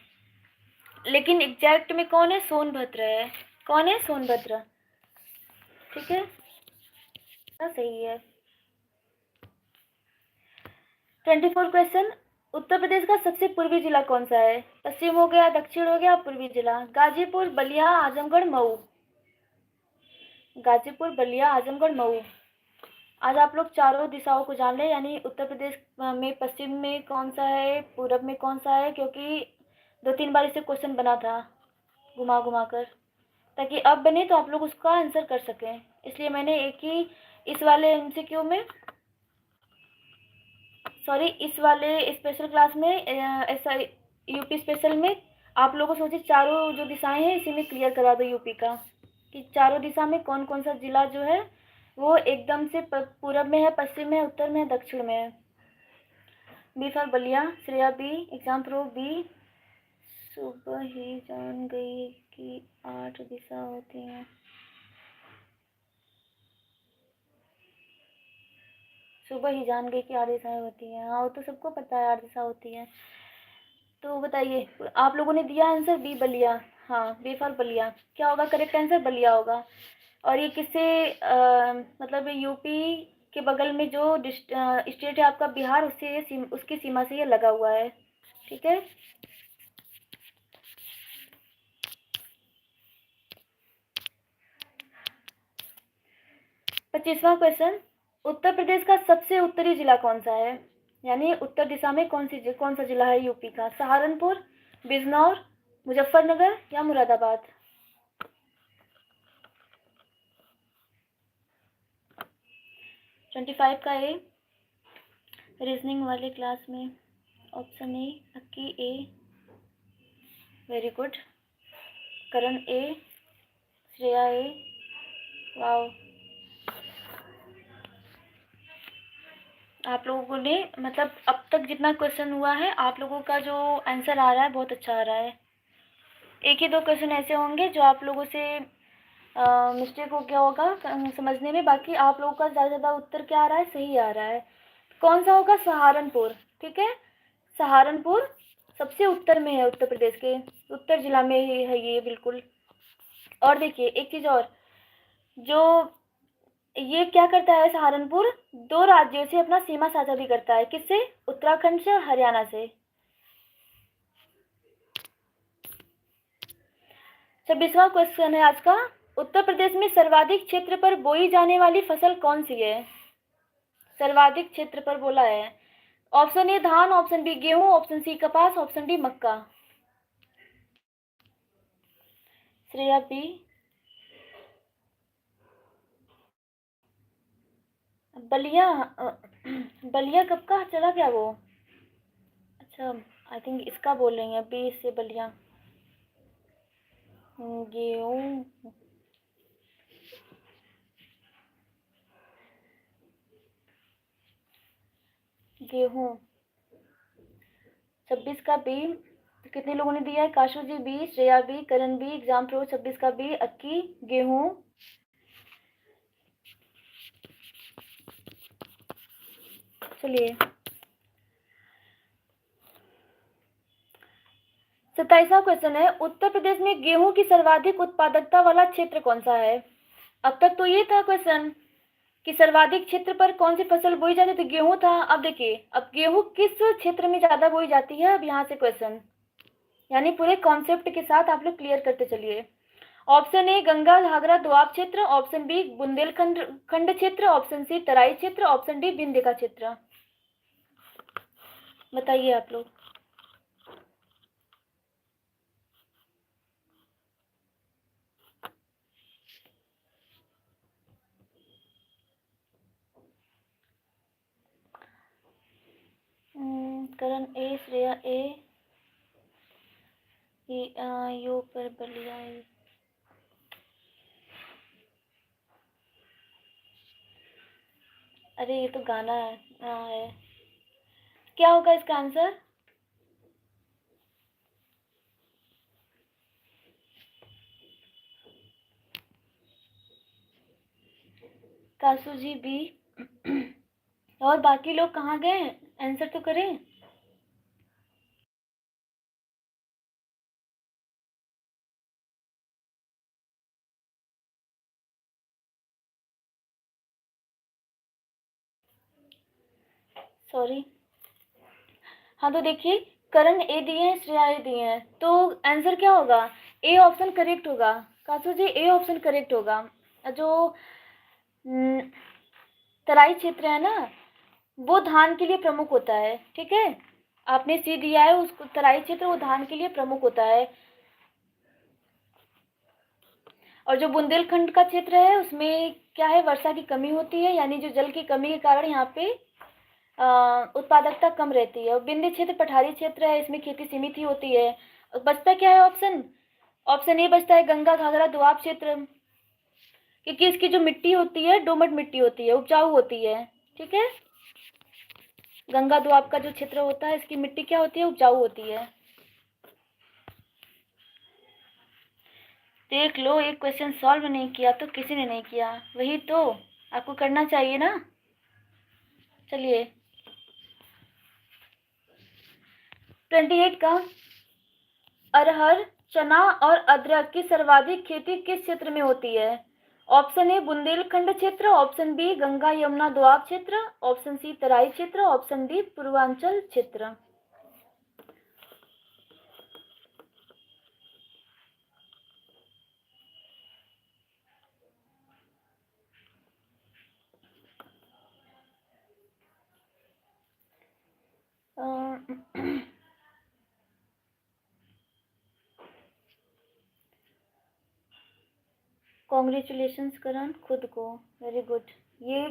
लेकिन एग्जैक्ट में कौन है? सोनभद्र है। कौन है? सोनभद्र। ठीक है, सही है। 24 क्वेश्चन, उत्तर प्रदेश का सबसे पूर्वी जिला कौन सा है? पश्चिम हो गया, दक्षिण हो गया, पूर्वी जिला। गाजीपुर, बलिया, आजमगढ़, मऊ। गाजीपुर, बलिया, आजमगढ़, मऊ। आज आप लोग चारों दिशाओं को जान ले, यानी उत्तर प्रदेश में पश्चिम में कौन सा है, पूरब में कौन सा है, क्योंकि 2-3 बार इसे क्वेश्चन बना था घुमा घुमा कर, ताकि अब बने तो आप लोग उसका आंसर कर सकें। इसलिए मैंने एक ही इस वाले एमसीक्यू में, सॉरी इस वाले स्पेशल क्लास में, ऐसा यूपी स्पेशल में आप लोगों को सोचे चारों जो दिशाएं हैं इसी में क्लियर करा दो यूपी का, कि चारों दिशा में कौन कौन सा जिला जो है वो एकदम से पूरब में है, पश्चिम में है, उत्तर में है, दक्षिण में है। B for Ballia, Shreya B, exam pro B. सुबह ही जान गई कि 8 दिशा होती हैं। सुबह ही जान गई कि 8 दिशाएं होती हैं, हाँ वो तो सबको पता है 8 दिशा होती है। तो बताइए, आप लोगों ने दिया आंसर बी बलिया, हाँ, बी फॉर बलिया। क्या होगा करेक्ट आंसर? बलिया होगा। और ये किससे मतलब यूपी के बगल में जो स्टेट है आपका बिहार, उससे उसकी सीमा से ये लगा हुआ है। ठीक है। पच्चीसवां क्वेश्चन, उत्तर प्रदेश का सबसे उत्तरी जिला कौन सा है? यानी उत्तर दिशा में कौन सा जिला है यूपी का? सहारनपुर, बिजनौर, मुजफ्फरनगर या मुरादाबाद? 25 का ए, रीजनिंग वाले क्लास में option A Akki A, very good. Karan A, Shreya A, wow. आप लोगों ने मतलब अब तक जितना क्वेश्चन हुआ है आप लोगों का जो आंसर आ रहा है बहुत अच्छा आ रहा है। एक ही दो क्वेश्चन ऐसे होंगे जो आप लोगों से मिस्टेक हो गया होगा समझने में, बाकी आप लोगों का ज़्यादा ज़्यादा उत्तर क्या आ रहा है? सही आ रहा है। कौन सा होगा? सहारनपुर। ठीक है, सहारनपुर सबसे उत्तर में है, उत्तर प्रदेश के उत्तर जिला में ही है ये बिल्कुल। और देखिए एक चीज़ और, जो ये क्या करता है सहारनपुर, दो राज्यों से अपना सीमा साझा भी करता है। किससे? उत्तराखंड से और हरियाणा से। 26वां क्वेश्चन है आज का, उत्तर प्रदेश में सर्वाधिक क्षेत्र पर बोई जाने वाली फसल कौन सी है? सर्वाधिक क्षेत्र पर बोला है। ऑप्शन ए धान, ऑप्शन बी गेहूं, ऑप्शन सी कपास, ऑप्शन डी मक्का। श्रेया बी। बलिया बलिया कब का चला गया वो? अच्छा, आई थिंक इसका बोल रही हैं, बी से बलिया। गेहूं, गेहूं 26 का बी। कितने लोगों ने दिया है? Cashew G B, Shreya B, Karan B, exam pro 26 का बी, अक्की गेहूं। चलिए 27वां क्वेश्चन है, उत्तर प्रदेश में गेहूं की सर्वाधिक उत्पादकता वाला क्षेत्र कौन सा है? अब तक तो ये था क्वेश्चन कि सर्वाधिक क्षेत्र पर कौन सी फसल बोई जाती है, तो गेहूं था। अब देखिए अब गेहूं किस क्षेत्र में ज्यादा बोई जाती है, अब यहाँ से क्वेश्चन, यानी पूरे कॉन्सेप्ट के साथ आप लोग क्लियर करते चलिए। ऑप्शन ए गंगा घाघरा दोआब क्षेत्र, ऑप्शन बी बुंदेलखंड खंड क्षेत्र, ऑप्शन सी तराई क्षेत्र, ऑप्शन डी विंध्य का क्षेत्र। बताइए आप लोग। करण ए, श्रेया ए, यू पर बलिया ए। अरे ये तो गाना है। है क्या होगा इसका आंसर? Kasu G B. और बाकी लोग कहाँ गए? आंसर तो करें। सॉरी। हाँ तो देखिए, करण ए दिए हैं, श्रेया ए दिए हैं, तो आंसर क्या होगा? ए ऑप्शन करेक्ट होगा। कासू जी ए ऑप्शन करेक्ट होगा। जो हम्म, तराई क्षेत्र है ना, वो धान के लिए प्रमुख होता है। ठीक है, आपने सी दिया है, उसको तराई क्षेत्र वो धान के लिए प्रमुख होता है। और जो बुंदेलखंड का क्षेत्र है उसमें क्या है, वर्षा की कमी होती है, यानी जो जल की कमी के कारण यहाँ पे उत्पादकता कम रहती है। और विंध्य क्षेत्र पठारी क्षेत्र है, इसमें खेती सीमित ही होती है। बचता क्या है ऑप्शन? ऑप्शन ए बचता है गंगा घाघरा दोआब क्षेत्र, क्योंकि इसकी जो मिट्टी होती है दोमट मिट्टी होती है, उपजाऊ होती है। ठीक है, गंगा दोआब का जो क्षेत्र होता है इसकी मिट्टी क्या होती है? उपजाऊ होती है। देख लो, एक क्वेश्चन सॉल्व नहीं किया तो किसी ने नहीं किया, वही तो आपको करना चाहिए ना। चलिए 28 का, अरहर चना और अदरक की सर्वाधिक खेती किस क्षेत्र में होती है? ऑप्शन ए बुंदेलखंड क्षेत्र, ऑप्शन बी गंगा यमुना दोआब क्षेत्र, ऑप्शन सी तराई क्षेत्र, ऑप्शन डी पूर्वांचल क्षेत्र। कॉन्ग्रेचुलेशंस करण खुद को, वेरी गुड, ये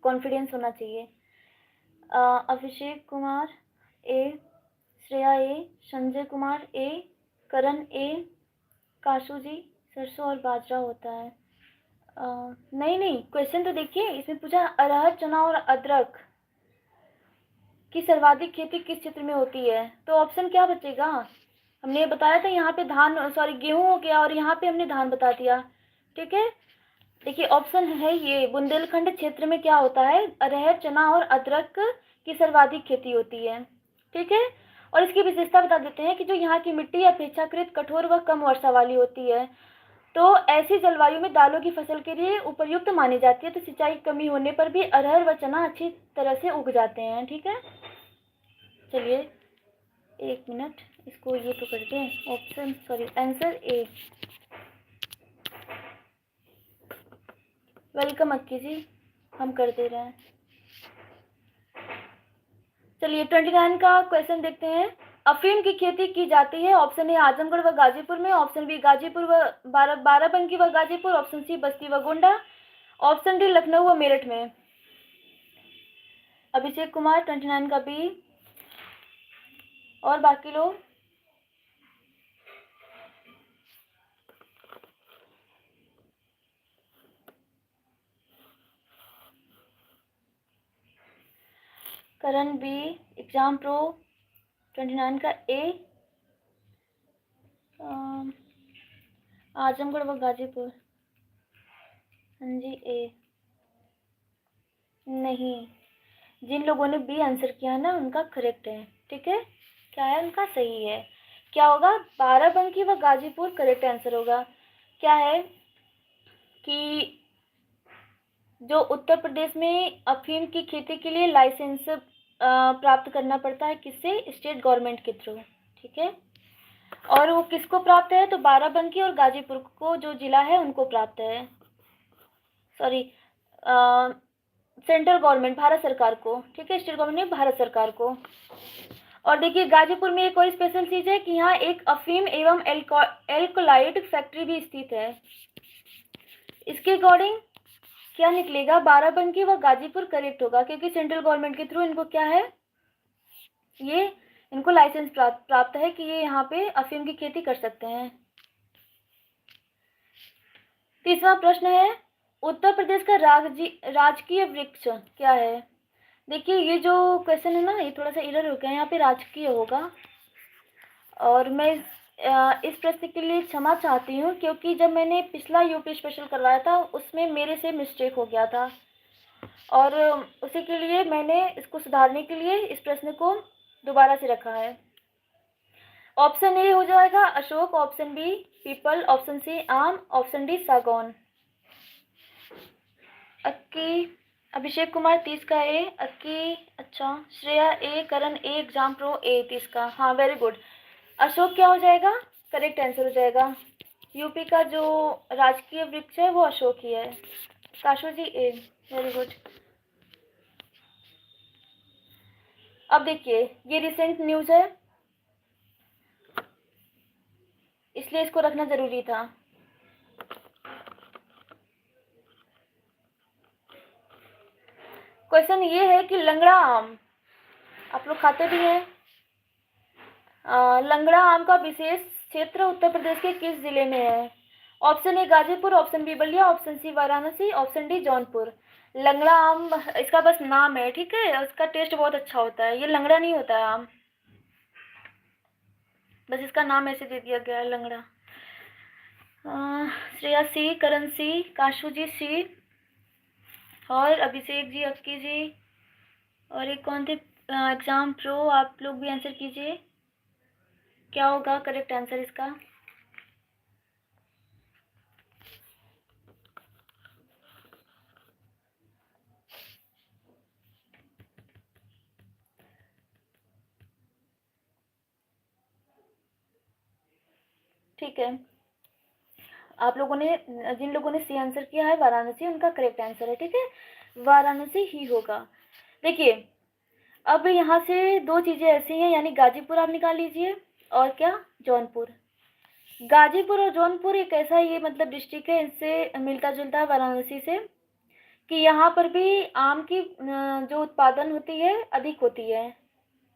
कॉन्फिडेंस होना चाहिए। अभिषेक कुमार ए, श्रेया ए, संजय कुमार ए, करण ए, काशू जी सरसों और बाजरा होता है। नहीं, क्वेश्चन तो देखिए, इसमें पूछा अरहर चना और अदरक की सर्वाधिक खेती किस क्षेत्र में होती है, तो ऑप्शन क्या बचेगा? हमने बताया था यहाँ पे धान, सॉरी गेहूं हो गया, और यहाँ पे हमने धान बता दिया। ठीक है, देखिए ऑप्शन है ये, बुंदेलखंड क्षेत्र में क्या होता है, अरहर चना और अदरक की सर्वाधिक खेती होती है। ठीक है, और इसकी विशेषता बता देते हैं कि जो यहाँ की मिट्टी अपेक्षाकृत कठोर व कम वर्षा वाली होती है, तो ऐसी जलवायु में दालों की फसल के लिए उपयुक्त मानी जाती है, तो सिंचाई की कमी होने पर भी अरहर व चना अच्छी तरह से उग जाते हैं। ठीक है, चलिए एक मिनट, इसको ये तो करते हैं, option sorry answer A. Welcome Akki ji, हम कर दे रहे हैं। चलिए 29 का क्वेश्चन देखते हैं। अफीम की खेती की जाती है, ऑप्शन ए आजमगढ़ व गाजीपुर में, ऑप्शन बी गाजीपुर व बाराबंकी व गाजीपुर, ऑप्शन सी बस्ती व गोंडा, ऑप्शन डी लखनऊ व मेरठ में। अभिषेक कुमार 29 का बी, और बाकी लोग? करण बी, एग्जाम प्रो 29 का ए, आजमगढ़ व गाजीपुर, हाँ जी ए। नहीं, जिन लोगों ने बी आंसर किया ना उनका करेक्ट है। ठीक है, क्या है उनका, सही है। क्या होगा, बाराबंकी व गाजीपुर करेक्ट आंसर होगा। क्या है कि जो उत्तर प्रदेश में अफीम की खेती के लिए लाइसेंस प्राप्त करना पड़ता है, किससे, स्टेट गवर्नमेंट के थ्रू। ठीक है, और वो किसको प्राप्त है, तो बाराबंकी और गाजीपुर को जो जिला है उनको प्राप्त है, सॉरी सेंट्रल गवर्नमेंट, भारत सरकार को। ठीक है, स्टेट गवर्नमेंट ने भारत सरकार को। और देखिए गाजीपुर में एक और स्पेशल चीज है कि यहाँ एक अफीम एवं एल्कोलाइड फैक्ट्री भी स्थित है। इसके अकॉर्डिंग क्या निकलेगा, बाराबंकी व गाजीपुर करेक्ट होगा, क्योंकि सेंट्रल गवर्नमेंट के थ्रू इनको क्या है, ये इनको लाइसेंस प्राप्त है कि ये यहाँ पे अफीम की खेती कर सकते हैं। तीसरा प्रश्न है, उत्तर प्रदेश का राजकीय वृक्ष क्या है? देखिए ये जो क्वेश्चन है ना, ये थोड़ा सा इरर हो गया, यहाँ पे राजकीय होगा, और मैं इस प्रश्न के लिए क्षमा चाहती हूँ, क्योंकि जब मैंने पिछला यूपी स्पेशल करवाया था उसमें मेरे से मिस्टेक हो गया था, और उसी के लिए मैंने इसको सुधारने के लिए इस प्रश्न को दोबारा से रखा है। ऑप्शन ए हो जाएगा अशोक, ऑप्शन बी पीपल, ऑप्शन सी आम, ऑप्शन डी सागौन। अक्की, अभिषेक कुमार 30 का ए, अक्की अच्छा, श्रेया ए, करण ए, एग्जाम प्रो ए 30 का, हाँ वेरी गुड। अशोक क्या हो जाएगा, करेक्ट आंसर हो जाएगा। यूपी का जो राजकीय वृक्ष है वो अशोक ही है। काशू जी ए, वेरी गुड। अब देखिए ये रिसेंट न्यूज है, इसलिए इसको रखना जरूरी था। क्वेश्चन ये है कि लंगड़ा आम आप लोग खाते भी हैं, लंगड़ा आम का विशेष क्षेत्र उत्तर प्रदेश के किस जिले में है? Option A Ghazipur, option B Ballia, option C Varanasi, option D Jaunpur. लंगड़ा आम इसका बस नाम है, ठीक है, उसका टेस्ट बहुत अच्छा होता है, ये लंगड़ा नहीं होता है आम, बस इसका नाम ऐसे दे दिया गया है लंगड़ा। श्रेया सी, करण सी, काशू जी सी, और अभिषेक जी, अक्की जी, और एक कौन थे, एग्जाम प्रो, आप लोग भी आंसर कीजिए, क्या होगा करेक्ट आंसर इसका? ठीक है, आप लोगों ने, जिन लोगों ने सी आंसर किया है वाराणसी, उनका करेक्ट आंसर है। ठीक है, वाराणसी ही होगा। देखिए, अब यहाँ से दो चीज़ें ऐसी हैं, यानी गाजीपुर आप निकाल लीजिए और क्या, जौनपुर। गाजीपुर और जौनपुर एक ऐसा ये मतलब डिस्ट्रिक्ट है, इससे मिलता जुलता है वाराणसी से, कि यहाँ पर भी आम की जो उत्पादन होती है अधिक होती है।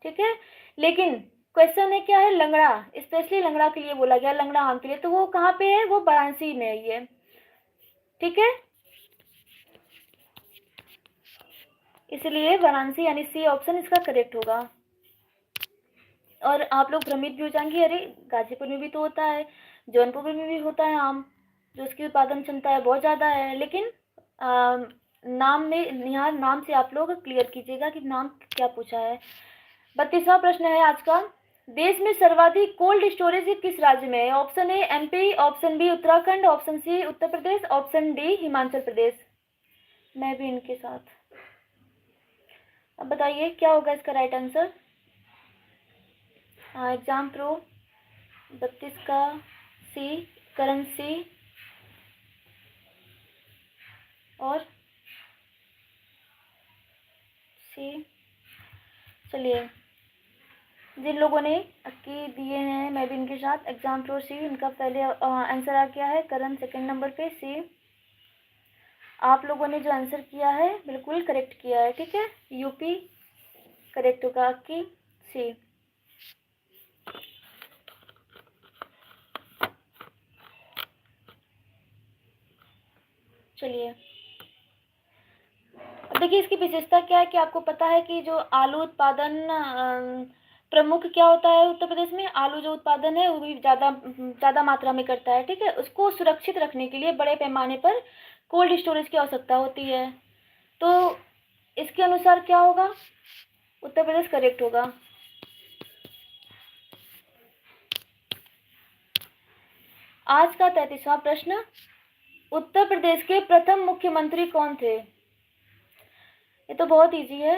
ठीक है, लेकिन क्वेश्चन है क्या है, लंगड़ा, स्पेशली लंगड़ा के लिए बोला गया, लंगड़ा आम के लिए, तो वो कहाँ पे है, वो वाराणसी में ही है। ठीक है, इसलिए वाराणसी यानी सी ऑप्शन इसका करेक्ट होगा। और आप लोग भ्रमित भी हो जाएंगे, अरे गाजीपुर में भी तो होता है, जौनपुर में भी होता है आम, जो उसकी उत्पादन क्षमता है बहुत ज़्यादा है, लेकिन नाम में, यहाँ नाम से आप लोग क्लियर कीजिएगा कि नाम क्या पूछा है। 32वां प्रश्न है आज का, देश में सर्वाधिक कोल्ड स्टोरेज किस राज्य में है? Option A MP, option B Uttarakhand, option C Uttar Pradesh, option D Himachal Pradesh. मैं भी इनके साथ, अब बताइए क्या होगा इसका राइट आंसर। एग्जाम प्रो 32 का सी, करण सी, और सी। चलिए, जिन लोगों ने की दिए हैं मैं भी इनके साथ, एग्जाम प्रो सी, इनका पहले आंसर आ गया है, करण सेकंड नंबर पे, सी। आप लोगों ने जो आंसर किया है बिल्कुल करेक्ट किया है। ठीक है, यूपी करेक्ट होगा आपकी, सी। चलिए, अब देखिए इसकी विशेषता क्या है, कि आपको पता है कि जो आलू उत्पादन प्रमुख क्या होता है उत्तर प्रदेश में, आलू जो उत्पादन है वो भी ज़्यादा मात्रा में करता है। ठीक है, उसको सुरक्षित रखने के लिए बड़े पैमाने पर कोल्ड स्टोरेज की आवश्यकता होती है, तो इसके अनुसार क्या होगा, उत्तर प्रदेश करेक्ट होगा। आज का 33वां प्रश्न, उत्तर प्रदेश के प्रथम मुख्यमंत्री कौन थे? ये तो बहुत इजी है।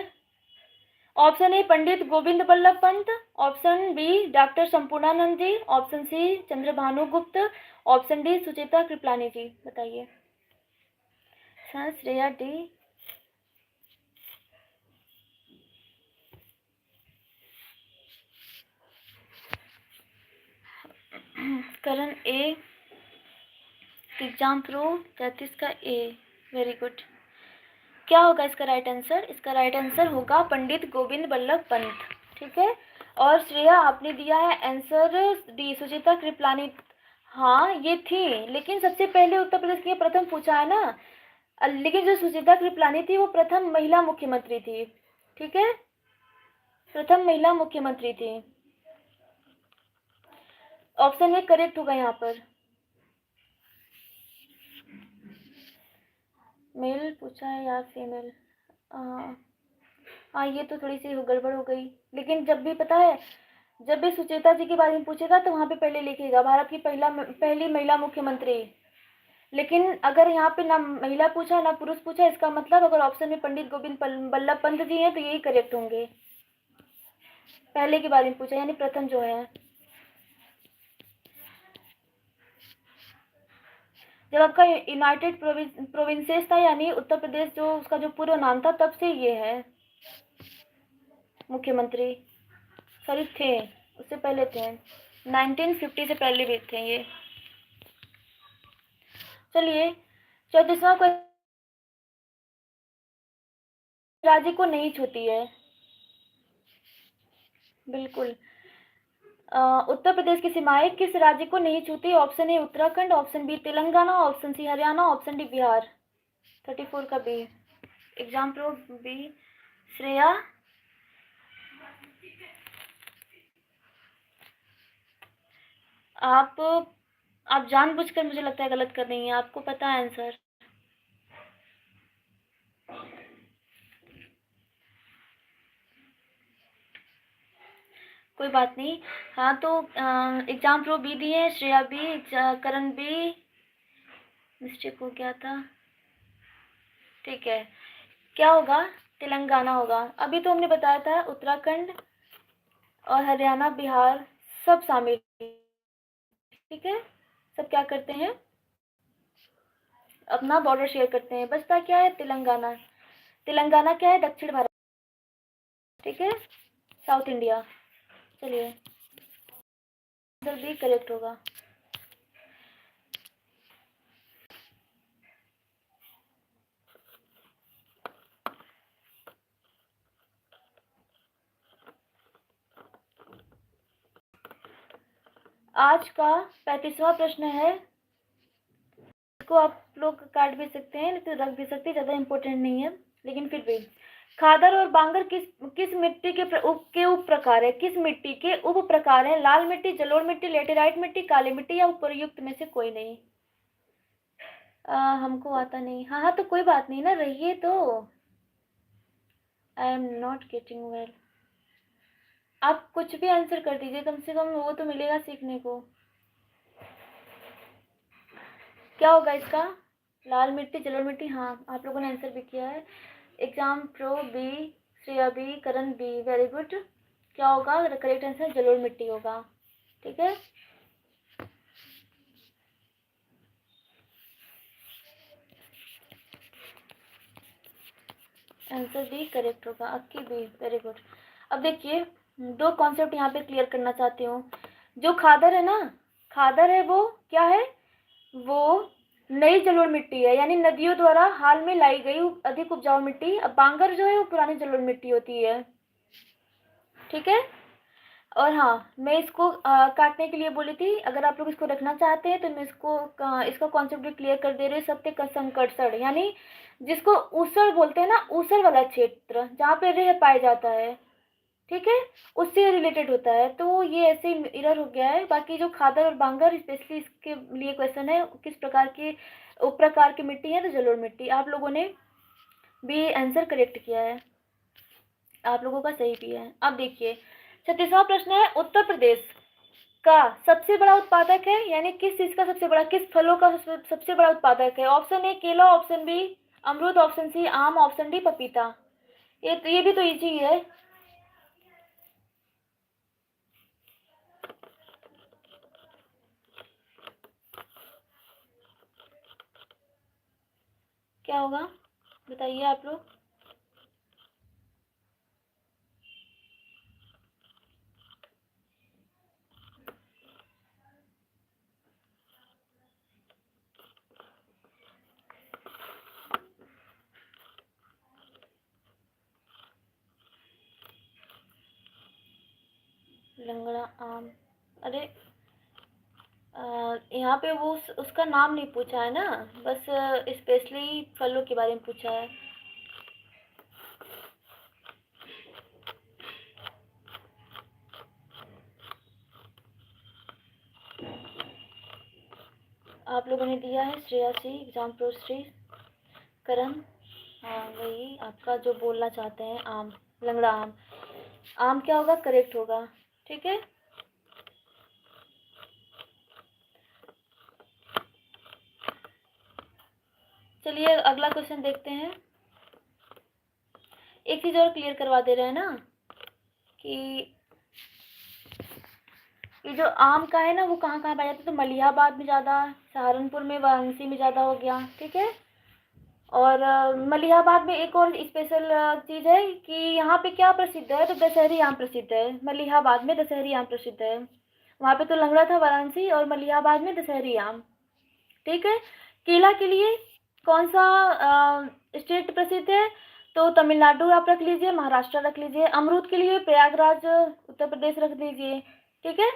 Option A Pandit Govind Ballabh Pant, option B doctor Sampurnanand ji, option C Chandrabhanu Gupt, option D Sucheta Kripalani ji. बताइए। Shreya D, Karan A, exam pro 33 का ए, वेरी गुड। क्या होगा इसका राइट आंसर? इसका राइट आंसर होगा पंडित गोविंद बल्लभ पंत। ठीक है, और श्रेया आपने दिया है आंसर डी, सुचेता कृपलानी। हाँ ये थी, लेकिन सबसे पहले उत्तर प्रदेश के प्रथम पूछा है ना, लेकिन जो सुचेता कृपलानी थी वो प्रथम महिला मुख्यमंत्री थी। ठीक है, प्रथम महिला मुख्यमंत्री थी। ऑप्शन ए करेक्ट होगा यहाँ पर। मेल पूछा है या फीमेल? हाँ ये तो थोड़ी सी गड़बड़ हो गई, लेकिन जब भी पता है, जब भी सुचेता जी के बारे में पूछेगा तो वहाँ पे पहले लिखेगा भारत की पहली महिला मुख्यमंत्री। लेकिन अगर यहाँ पे ना महिला पूछा ना पुरुष पूछा, इसका मतलब अगर ऑप्शन में पंडित गोविंद बल्लभ पंत जी हैं तो यही करेक्ट होंगे। पहले के बारे में पूछा यानी प्रथम जो है। जब आपका यूनाइटेड प्रोविंसेस था यानी उत्तर प्रदेश, जो उसका जो पूर्व नाम था, तब से ये है मुख्यमंत्री। सॉरी थे, उससे पहले थे, 1950 से पहले भी थे ये। चलिए, 34वां क्वेश्चन, राज्य को नहीं छूती है? बिल्कुल, उत्तर प्रदेश की सीमाएं किस राज्य को नहीं छूती? Option A Uttarakhand, option B Telangana, option C Haryana, option D Bihar. 34 का B, exam pro B, Shreya. आप जानबूझकर मुझे लगता है गलत कर रही हैं, आपको पता है आंसर। कोई बात नहीं। हाँ तो एग्जाम प्रो बी दिए, Shreya B, Karan B, mistake हो गया था। ठीक है, क्या होगा? तेलंगाना होगा। अभी तो हमने बताया था उत्तराखंड और हरियाणा बिहार सब शामिल ठीक है, सब क्या करते हैं, अपना बॉर्डर शेयर करते हैं। बचता क्या है, तेलंगाना। तेलंगाना क्या है, दक्षिण भारत, ठीक है, साउथ इंडिया। चलिए आंसर भी करेक्ट होगा। आज का 35वां प्रश्न है, इसको आप लोग काट भी सकते हैं, लेकिन रख भी सकते हैं, ज़्यादा इम्पोर्टेंट नहीं है, लेकिन फिर भी। खादर और बांगर किस किस मिट्टी के उप प्रकार है, किस मिट्टी के उप प्रकार है? लाल मिट्टी, जलोढ़ मिट्टी, लेटेराइट मिट्टी, काली मिट्टी या उपयुक्त में से कोई नहीं? हमको आता नहीं। हाँ हाँ, तो कोई बात नहीं ना, रहिए तो। I am not getting well. आप कुछ भी आंसर कर दीजिए, कम से कम वो तो मिलेगा सीखने को। क्या होगा इसका? लाल मिट्टी, जलोढ़ मिट्टी। हाँ, आप लोगों ने आंसर भी किया है। Exam pro B, Shreya B, Karan B, very good. क्या होगा करेक्ट आंसर? जलोढ़ मिट्टी होगा, ठीक है। आंसर बी करेक्ट होगा, आपकी बी, वेरी गुड। अब देखिए, दो कॉन्सेप्ट यहाँ पे क्लियर करना चाहती हूँ। जो खादर है ना, खादर है वो क्या है, वो नई जलोढ़ मिट्टी है, यानी नदियों द्वारा हाल में लाई गई अधिक उपजाऊ मिट्टी। अब बांगर जो है वो पुरानी जलोढ़ मिट्टी होती है, ठीक है। और हाँ, मैं इसको काटने के लिए बोली थी, अगर आप लोग इसको रखना चाहते हैं तो मैं इसका कॉन्सेप्ट भी क्लियर कर दे रही हूँ। सत्य का संकटसढ़, यानी जिसको ऊसर बोलते हैं ना, ऊसर वाला क्षेत्र जहाँ पे रेह पाया जाता है, ठीक है, उससे रिलेटेड होता है। तो ये ऐसे इरर हो गया है। बाकी जो खादर और बांगर, स्पेशली इसके लिए क्वेश्चन है, किस प्रकार के उप प्रकार की मिट्टी है, तो जलोढ़ मिट्टी। आप लोगों ने भी आंसर करेक्ट किया है, आप लोगों का सही भी है। अब देखिए 36वां प्रश्न है, उत्तर प्रदेश का सबसे बड़ा उत्पादक है, यानी किस चीज का सबसे बड़ा, किस फलों का सबसे बड़ा उत्पादक है? ऑप्शन ए केला, ऑप्शन बी अमरूद, ऑप्शन सी आम, ऑप्शन डी पपीता। ये भी तो इजी है। क्या होगा बताइए आप लोग। लंगड़ा आम, अरे यहाँ पे वो उसका नाम नहीं पूछा है ना, बस स्पेशली फलों के बारे में पूछा है। आप लोगों ने दिया है श्रेया सी, एग्जाम प्रो श्री, करण। हाँ वही आपका जो बोलना चाहते हैं, आम, लंगड़ा आम। आम क्या होगा, करेक्ट होगा, ठीक है। चलिए अगला क्वेश्चन देखते हैं। एक चीज और क्लियर करवा दे रहे हैं ना, कि ये जो आम का है ना, वो कहाँ कहाँ पाया जाता है, तो मलिहाबाद में ज़्यादा, सहारनपुर में, वाराणसी में ज़्यादा हो गया, ठीक है। और मलिहाबाद में एक और स्पेशल चीज़ है कि यहाँ पे क्या प्रसिद्ध है, तो दशहरी आम प्रसिद्ध है। मलिहाबाद में दशहरी आम प्रसिद्ध है। वहाँ पे तो लंगड़ा था वाराणसी, और मलिहाबाद में दशहरी आम, ठीक है। केला के लिए कौन सा स्टेट प्रसिद्ध है, तो तमिलनाडु आप रख लीजिए, महाराष्ट्र रख लीजिए। अमरूद के लिए प्रयागराज उत्तर प्रदेश रख लीजिए, ठीक है।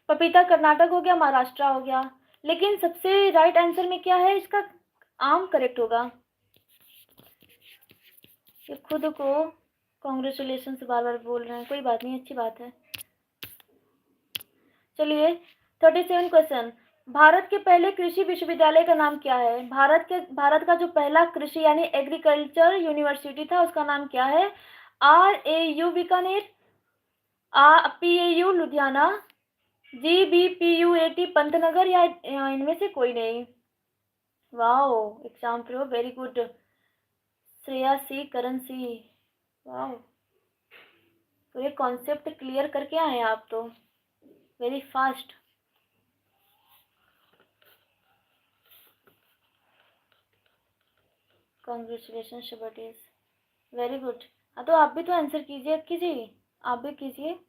पपीता कर्नाटक हो गया, महाराष्ट्र हो गया। लेकिन सबसे राइट आंसर में क्या है इसका, आम करेक्ट होगा। ये खुद को कॉन्ग्रेचुलेशन बार बार बोल रहे हैं, कोई बात नहीं, अच्छी बात है। चलिए 37 क्वेश्चन, भारत के पहले कृषि विश्वविद्यालय का नाम क्या है? भारत का जो पहला कृषि यानी एग्रीकल्चर यूनिवर्सिटी था, उसका नाम क्या है? RAU Bikaner, PAU Ludhiana, GBPUAT Pantnagar, या इनमें से कोई नहीं? Wow, exam pro, very good. Shreya C, Karan C, wow, पूरे कॉन्सेप्ट क्लियर करके आए आप तो, वेरी फास्ट। कॉन्ग्रेचुलेशन शुभटीज, वेरी गुड। हाँ तो आप भी तो आंसर कीजिए, आप भी कीजिए।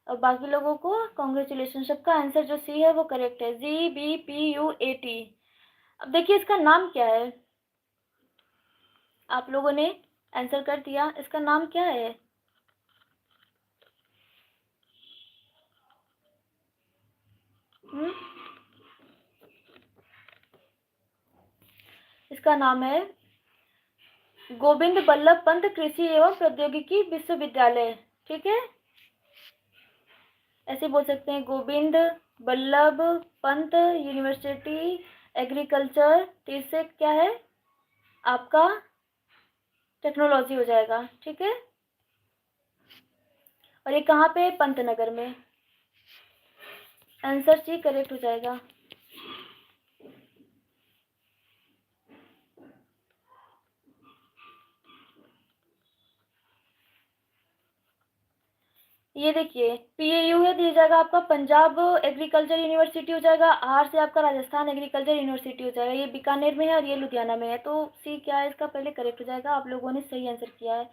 और बाकी लोगों को कॉन्ग्रेचुलेशन। सबका आंसर जो सी है वो करेक्ट है, GBPUAT। अब देखिए इसका नाम क्या है, आप लोगों ने आंसर कर दिया, इसका नाम क्या है? इसका नाम है गोविंद बल्लभ पंत कृषि एवं प्रौद्योगिकी विश्वविद्यालय। ठीक है, ऐसे बोल सकते हैं, गोविंद बल्लभ पंत यूनिवर्सिटी एग्रीकल्चर। तीसरे क्या है आपका? टेक्नोलॉजी हो जाएगा। ठीक है, और ये कहाँ पे? पंतनगर में। आंसर सी करेक्ट हो जाएगा। ये देखिए PAU है, दिया जाएगा आपका पंजाब एग्रीकल्चर यूनिवर्सिटी हो जाएगा। आर से आपका राजस्थान एग्रीकल्चर यूनिवर्सिटी हो जाएगा। ये बीकानेर में है और ये लुधियाना में है। तो सी क्या है इसका? पहले करेक्ट हो जाएगा। आप लोगों ने सही आंसर किया है।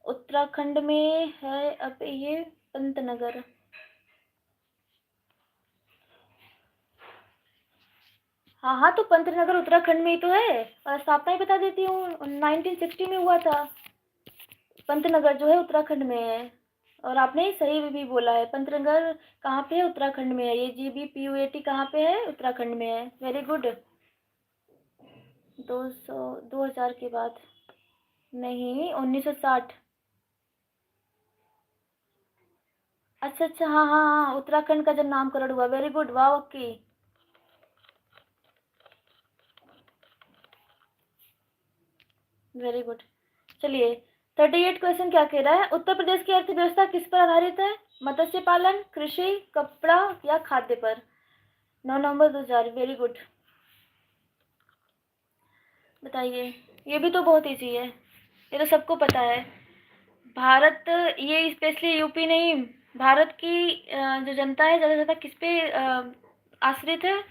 उत्तराखंड में है अब ये पंतनगर। हाँ हाँ, तो पंतनगर उत्तराखंड में ही तो है, और स्थापना ही बता देती हूँ, 1960 में हुआ था। पंतनगर जो है उत्तराखंड में है। और आपने सही भी बोला है, पंतनगर कहाँ पे है? उत्तराखंड में है। ये GBPUAT कहाँ पे है? उत्तराखंड में है। Very good. 2000 के बाद नहीं, 1960। अच्छा अच्छा, हाँ हाँ हाँ, उत्तराखंड का जब नामकरण हुआ। वेरी गुड, वाह ओके। Very good. चलिए 38 क्वेश्चन क्या कह रहा है? उत्तर प्रदेश की अर्थव्यवस्था किस पर आधारित है? मत्स्य पालन, कृषि, कपड़ा या खाद्य पर? 9 नवंबर 2000। वेरी गुड, बताइए। ये भी तो बहुत इजी है, ये तो सबको पता है। भारत, ये स्पेशली यूपी नहीं, भारत की जो जनता है ज़्यादा से ज़्यादा किस पे आश्रित है?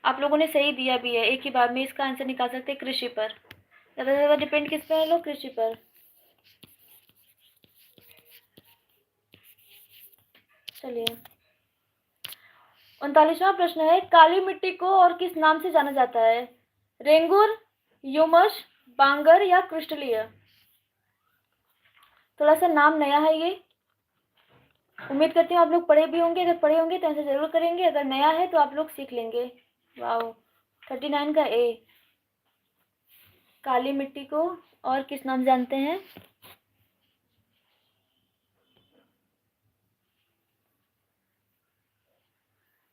आप लोगों ने सही दिया भी है, एक ही बार में इसका आंसर निकाल सकते हैं, कृषि पर। ज़्यादा से ज़्यादा डिपेंड किस पर है लोग? कृषि पर। चलिए 39वां प्रश्न है, काली मिट्टी को और किस नाम से जाना जाता है? रेंगुर, ह्यूमस, बांगर या क्रिस्टलीय? थोड़ा सा नाम नया है ये, उम्मीद करती हूँ आप लोग पढ़े भी होंगे। अगर पढ़े होंगे तो आंसर जरूर करेंगे, अगर नया है तो आप लोग सीख लेंगे। वाओ, 39 का ए। काली मिट्टी को और किस नाम जानते हैं?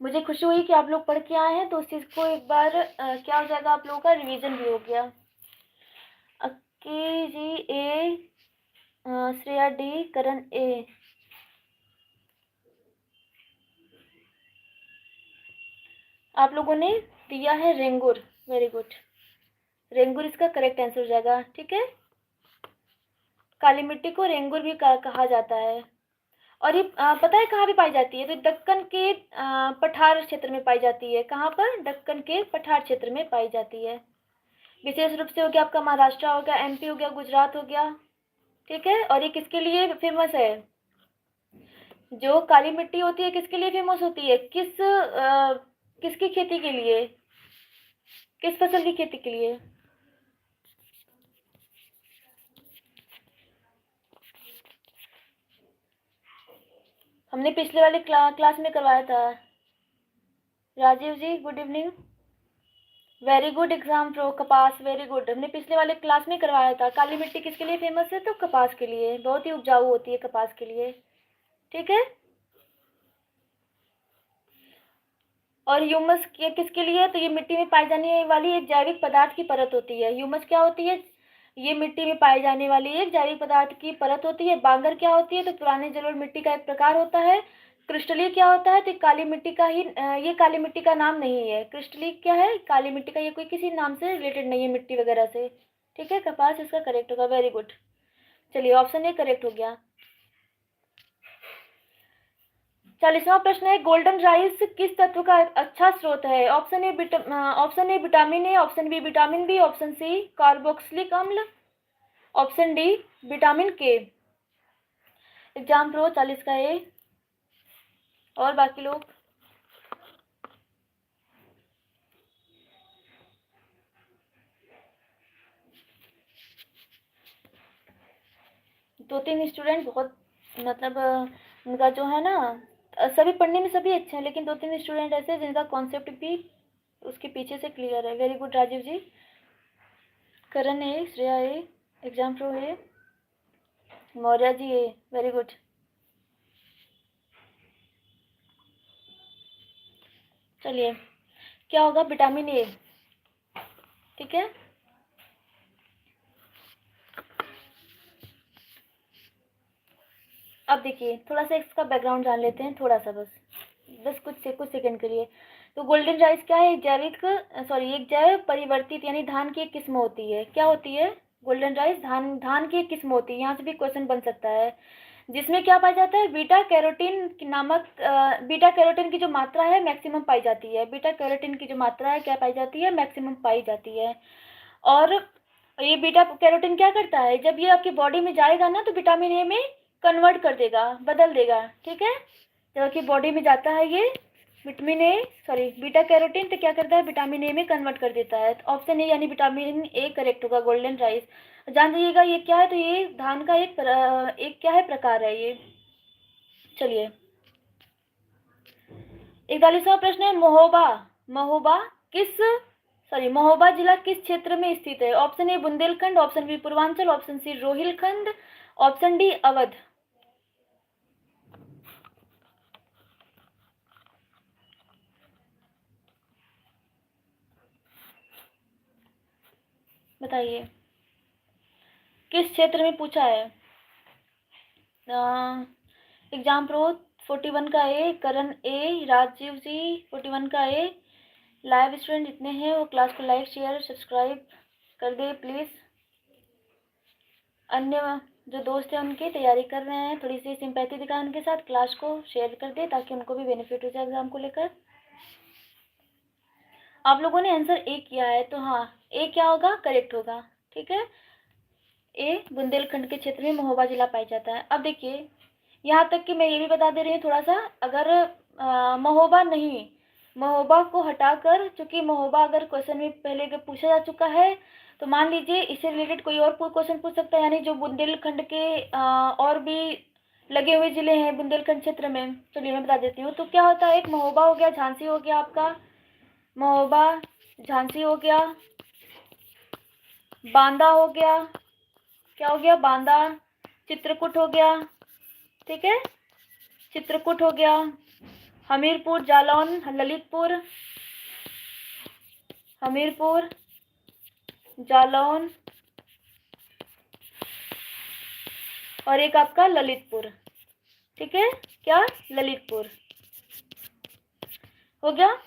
मुझे खुशी हुई कि आप लोग पढ़ के आए हैं, तो उस चीज़ को एक बार क्या हो जाएगा, आप लोगों का रिवीजन भी हो गया। अक्की जी ए, श्रेया डी, करण ए। आप लोगों ने दिया है रेंगुर। वेरी गुड, रेंगुर इसका करेक्ट आंसर हो जाएगा। ठीक है, काली मिट्टी को रेंगुर भी कहा जाता है। और ये पता है कहाँ पे पाई जाती है? तो दक्कन के पठार क्षेत्र में पाई जाती है। कहाँ पर? दक्कन के पठार क्षेत्र में पाई जाती है। विशेष रूप से हो गया आपका महाराष्ट्र हो गया, MP हो गया, गुजरात हो गया। ठीक है, और ये किसके लिए फेमस है? जो काली मिट्टी होती है किसके लिए फेमस होती है? किसकी खेती के लिए? किस फसल की खेती के लिए? हमने पिछले वाले क्लास में करवाया था। Rajiv ji good evening. Very good, exam pro, कपास। वेरी गुड, हमने पिछले वाले क्लास में करवाया था। काली मिट्टी किसके लिए फेमस है? तो कपास के लिए, बहुत ही उपजाऊ होती है कपास के लिए। ठीक है, और ह्यूमस किसके लिए? तो ये मिट्टी में पाई जाने वाली एक जैविक पदार्थ की परत होती है। ह्यूमस क्या होती है? ये मिट्टी में पाई जाने वाली एक जैविक पदार्थ की परत होती है। बांगर क्या होती है? तो पुराने जलोढ़ मिट्टी का एक प्रकार होता है। क्रिस्टलीय क्या होता है? तो काली मिट्टी का ही ये काली मिट्टी का नाम नहीं है। क्रिस्टलीय क्या है? काली मिट्टी का, ये कोई किसी नाम से रिलेटेड नहीं है मिट्टी वगैरह से। ठीक है, कपास इसका करेक्ट होगा। वेरी गुड, चलिए ऑप्शन ए करेक्ट हो गया। 40वां प्रश्न है, गोल्डन राइस किस तत्व का अच्छा स्रोत है? Option A vitamin A, option B vitamin B, option C carboxylic अम्ल, option D vitamin K. Exam pro 40 का ए। और बाकी लोग दो तीन स्टूडेंट बहुत मतलब उनका जो है ना सभी पढ़ने में सभी अच्छे हैं, लेकिन दो तीन स्टूडेंट ऐसे हैं जिनका कॉन्सेप्ट भी उसके पीछे से क्लियर है। वेरी गुड राजीव जी। करण ए, श्रेया ए, एग्जाम प्रो ए, मौर्य जी ए, वेरी गुड। चलिए, क्या होगा? Vitamin A. ठीक है, अब देखिए थोड़ा सा इसका बैकग्राउंड जान लेते हैं, थोड़ा सा बस कुछ सेकंड के लिए। तो गोल्डन राइस क्या है? एक जैव परिवर्तित यानी धान की एक किस्म होती है। क्या होती है? गोल्डन राइस धान की एक किस्म होती है। यहाँ से भी क्वेश्चन बन सकता है, जिसमें क्या पाया जाता है? बीटा कैरोटीन नामक बीटा कैरोटीन की जो मात्रा है मैक्सिमम पाई जाती है। बीटा कैरोटीन की जो मात्रा है क्या पाई जाती है? मैक्सिमम पाई जाती है। और ये बीटा कैरोटीन क्या करता है? जब ये आपकी बॉडी में जाएगा ना तो विटामिन ए में कन्वर्ट कर देगा, बदल देगा। ठीक है, जब आपकी बॉडी में जाता है ये बीटा कैरोटीन, तो क्या करता है? विटामिन ए में कन्वर्ट कर देता है। तो ऑप्शन ए यानी विटामिन ए करेक्ट होगा। गोल्डन राइस जान दीजिएगा ये क्या है? तो ये धान का एक क्या है? प्रकार है ये। चलिए, 41वां प्रश्न है, महोबा जिला किस क्षेत्र में स्थित है? Option A Bundelkhand, option B Purvanchal, option C Rohilkhand, option D Awadh. बताइए किस क्षेत्र में पूछा है? एग्जाम प्रो 41 का ए, करण ए, राजीव जी 41 का ए। लाइव स्टूडेंट जितने हैं वो क्लास को लाइक शेयर सब्सक्राइब कर दे प्लीज़। अन्य जो दोस्त हैं उनकी तैयारी कर रहे हैं, थोड़ी सी सिंपैथी दिखाएं उनके साथ, क्लास को शेयर कर दे ताकि उनको भी बेनिफिट हो जाए एग्जाम को लेकर। आप लोगों ने आंसर ए किया है तो हाँ, ए क्या होगा? करेक्ट होगा। ठीक है, ए बुंदेलखंड के क्षेत्र में महोबा जिला पाया जाता है। अब देखिए यहाँ तक कि मैं ये भी बता दे रही हूँ थोड़ा सा, अगर महोबा को हटाकर, चूंकि महोबा अगर क्वेश्चन में पहले पूछा जा चुका है, तो मान लीजिए इससे रिलेटेड कोई और क्वेश्चन पूछ सकता है, यानी जो बुंदेलखंड के और भी लगे हुए जिले हैं बुंदेलखंड क्षेत्र में। चलिए मैं बता देती हूँ। तो क्या होता है? एक महोबा हो गया, झांसी हो गया, आपका महोबा झांसी हो गया, बांदा हो गया, क्या हो गया? बांदा, चित्रकूट हो गया। ठीक है, चित्रकूट हो गया, हमीरपुर, जालौन, हमीरपुर, जालौन, और एक आपका ललितपुर। ठीक है, क्या? ललितपुर हो गया।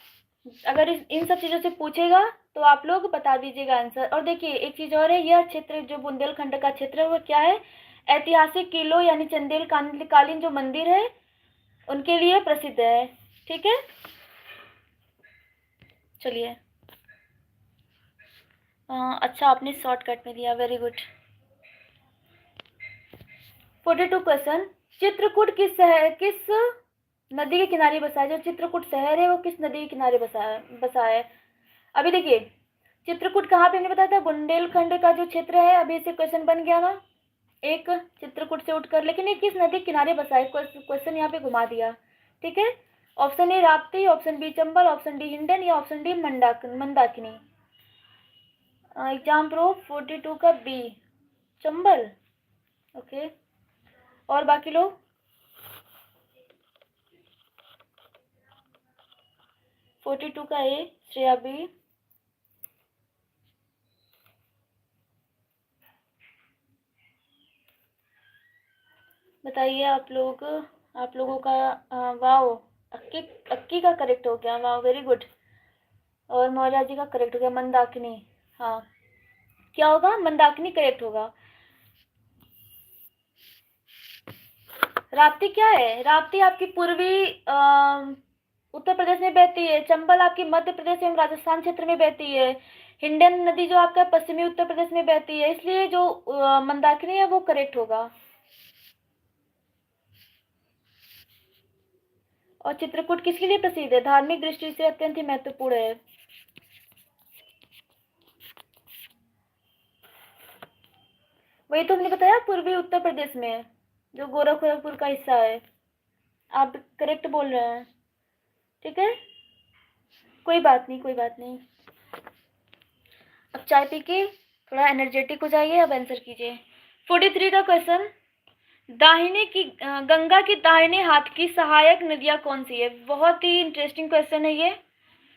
अगर इन सब चीज़ों से पूछेगा तो आप लोग बता दीजिएगा आंसर। और देखिए एक चीज़ और है, यह क्षेत्र जो बुंदेलखंड का क्षेत्र है वो क्या है? ऐतिहासिक किलों यानी चंदेल कालीन जो मंदिर है उनके लिए प्रसिद्ध है। ठीक है, चलिए अच्छा आपने शॉर्टकट में दिया, वेरी गुड। 42 क्वेश्चन, चित्रकूट किस नदी के किनारे बसा है? जो चित्रकूट शहर है वो किस नदी के किनारे बसा है? अभी देखिए चित्रकूट कहाँ पे हमने बताया था? बुंदेलखंड का जो क्षेत्र है, अभी से क्वेश्चन बन गया ना एक, चित्रकूट से उठकर, लेकिन ये किस नदी किनारे बसा है? क्वेश्चन यहाँ पे घुमा दिया। ठीक है, option A Rapti, option B Chambal, option D Hindan, या option D Mandakini. Exam pro 42 का बी चंबल। ओके, और बाकी लोग? 42 का ए श्रेया बी। बताइए आप लोगों का वाओ, अक्की का करेक्ट हो गया, वाओ वेरी गुड। और मौर्य जी का करेक्ट हो गया, मंदाकिनी। हाँ, क्या होगा? मंदाकिनी करेक्ट होगा। राप्ती क्या है? राप्ती आपकी पूर्वी उत्तर प्रदेश में बहती है। चंबल आपकी मध्य प्रदेश एवं राजस्थान क्षेत्र में बहती है। हिंडन नदी जो आपका पश्चिमी उत्तर प्रदेश में बहती है, इसलिए जो मंदाकिनी है वो करेक्ट होगा। और चित्रकूट किसके लिए प्रसिद्ध है? धार्मिक दृष्टि से अत्यंत ही महत्वपूर्ण है। वही तो हमने बताया, पूर्वी उत्तर प्रदेश में है, जो गोरखपुर का हिस्सा है। आप करेक्ट बोल रहे हैं, ठीक है, कोई बात नहीं, कोई बात नहीं। अब चाय पी के थोड़ा एनर्जेटिक हो जाइए, अब आंसर कीजिए। 43 का क्वेश्चन, गंगा की दाहिने हाथ की सहायक नदियां कौन सी है? बहुत ही इंटरेस्टिंग क्वेश्चन है ये।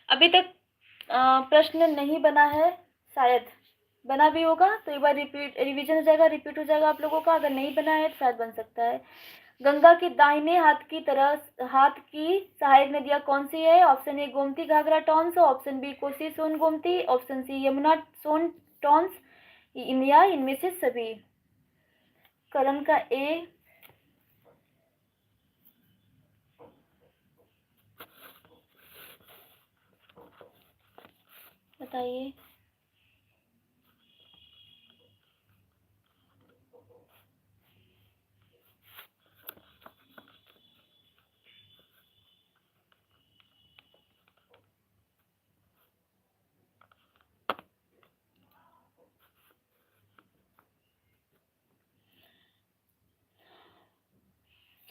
अभी तक प्रश्न नहीं बना है, शायद बना भी होगा तो एक बार रिवीजन हो जाएगा, रिपीट हो जाएगा आप लोगों का। अगर नहीं बना है तो शायद बन सकता है। गंगा के दाहिने हाथ की सहायक नदियां कौन सी है? Option A Gomti Ghaghara Tons, option B Kosi Son Gomti, option C Yamuna Son Tons, या इनमें से सभी। करण का ए, बताइए।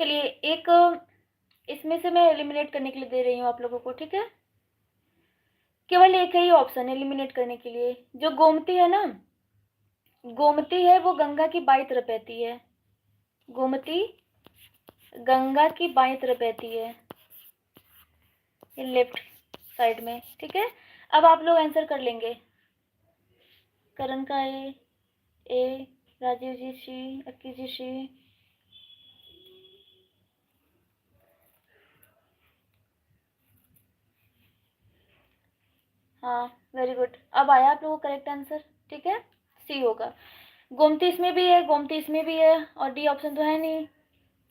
चलिए, एक इसमें से मैं एलिमिनेट करने के लिए दे रही हूँ आप लोगों को, ठीक है। केवल एक ही ऑप्शन एलिमिनेट करने के लिए। जो गोमती है ना, गोमती है वो गंगा की बाईं तरफ बहती है। गोमती गंगा की बाईं तरफ बहती है, ये लेफ्ट साइड में, ठीक है। अब आप लोग आंसर कर लेंगे। करण का ए, राजीव जी सी, अक्की जी सी। हाँ, वेरी गुड। अब आया आप लोगों को करेक्ट आंसर, ठीक है, सी होगा। गोमती इसमें भी है, गोमती इसमें भी है, और डी ऑप्शन तो है नहीं,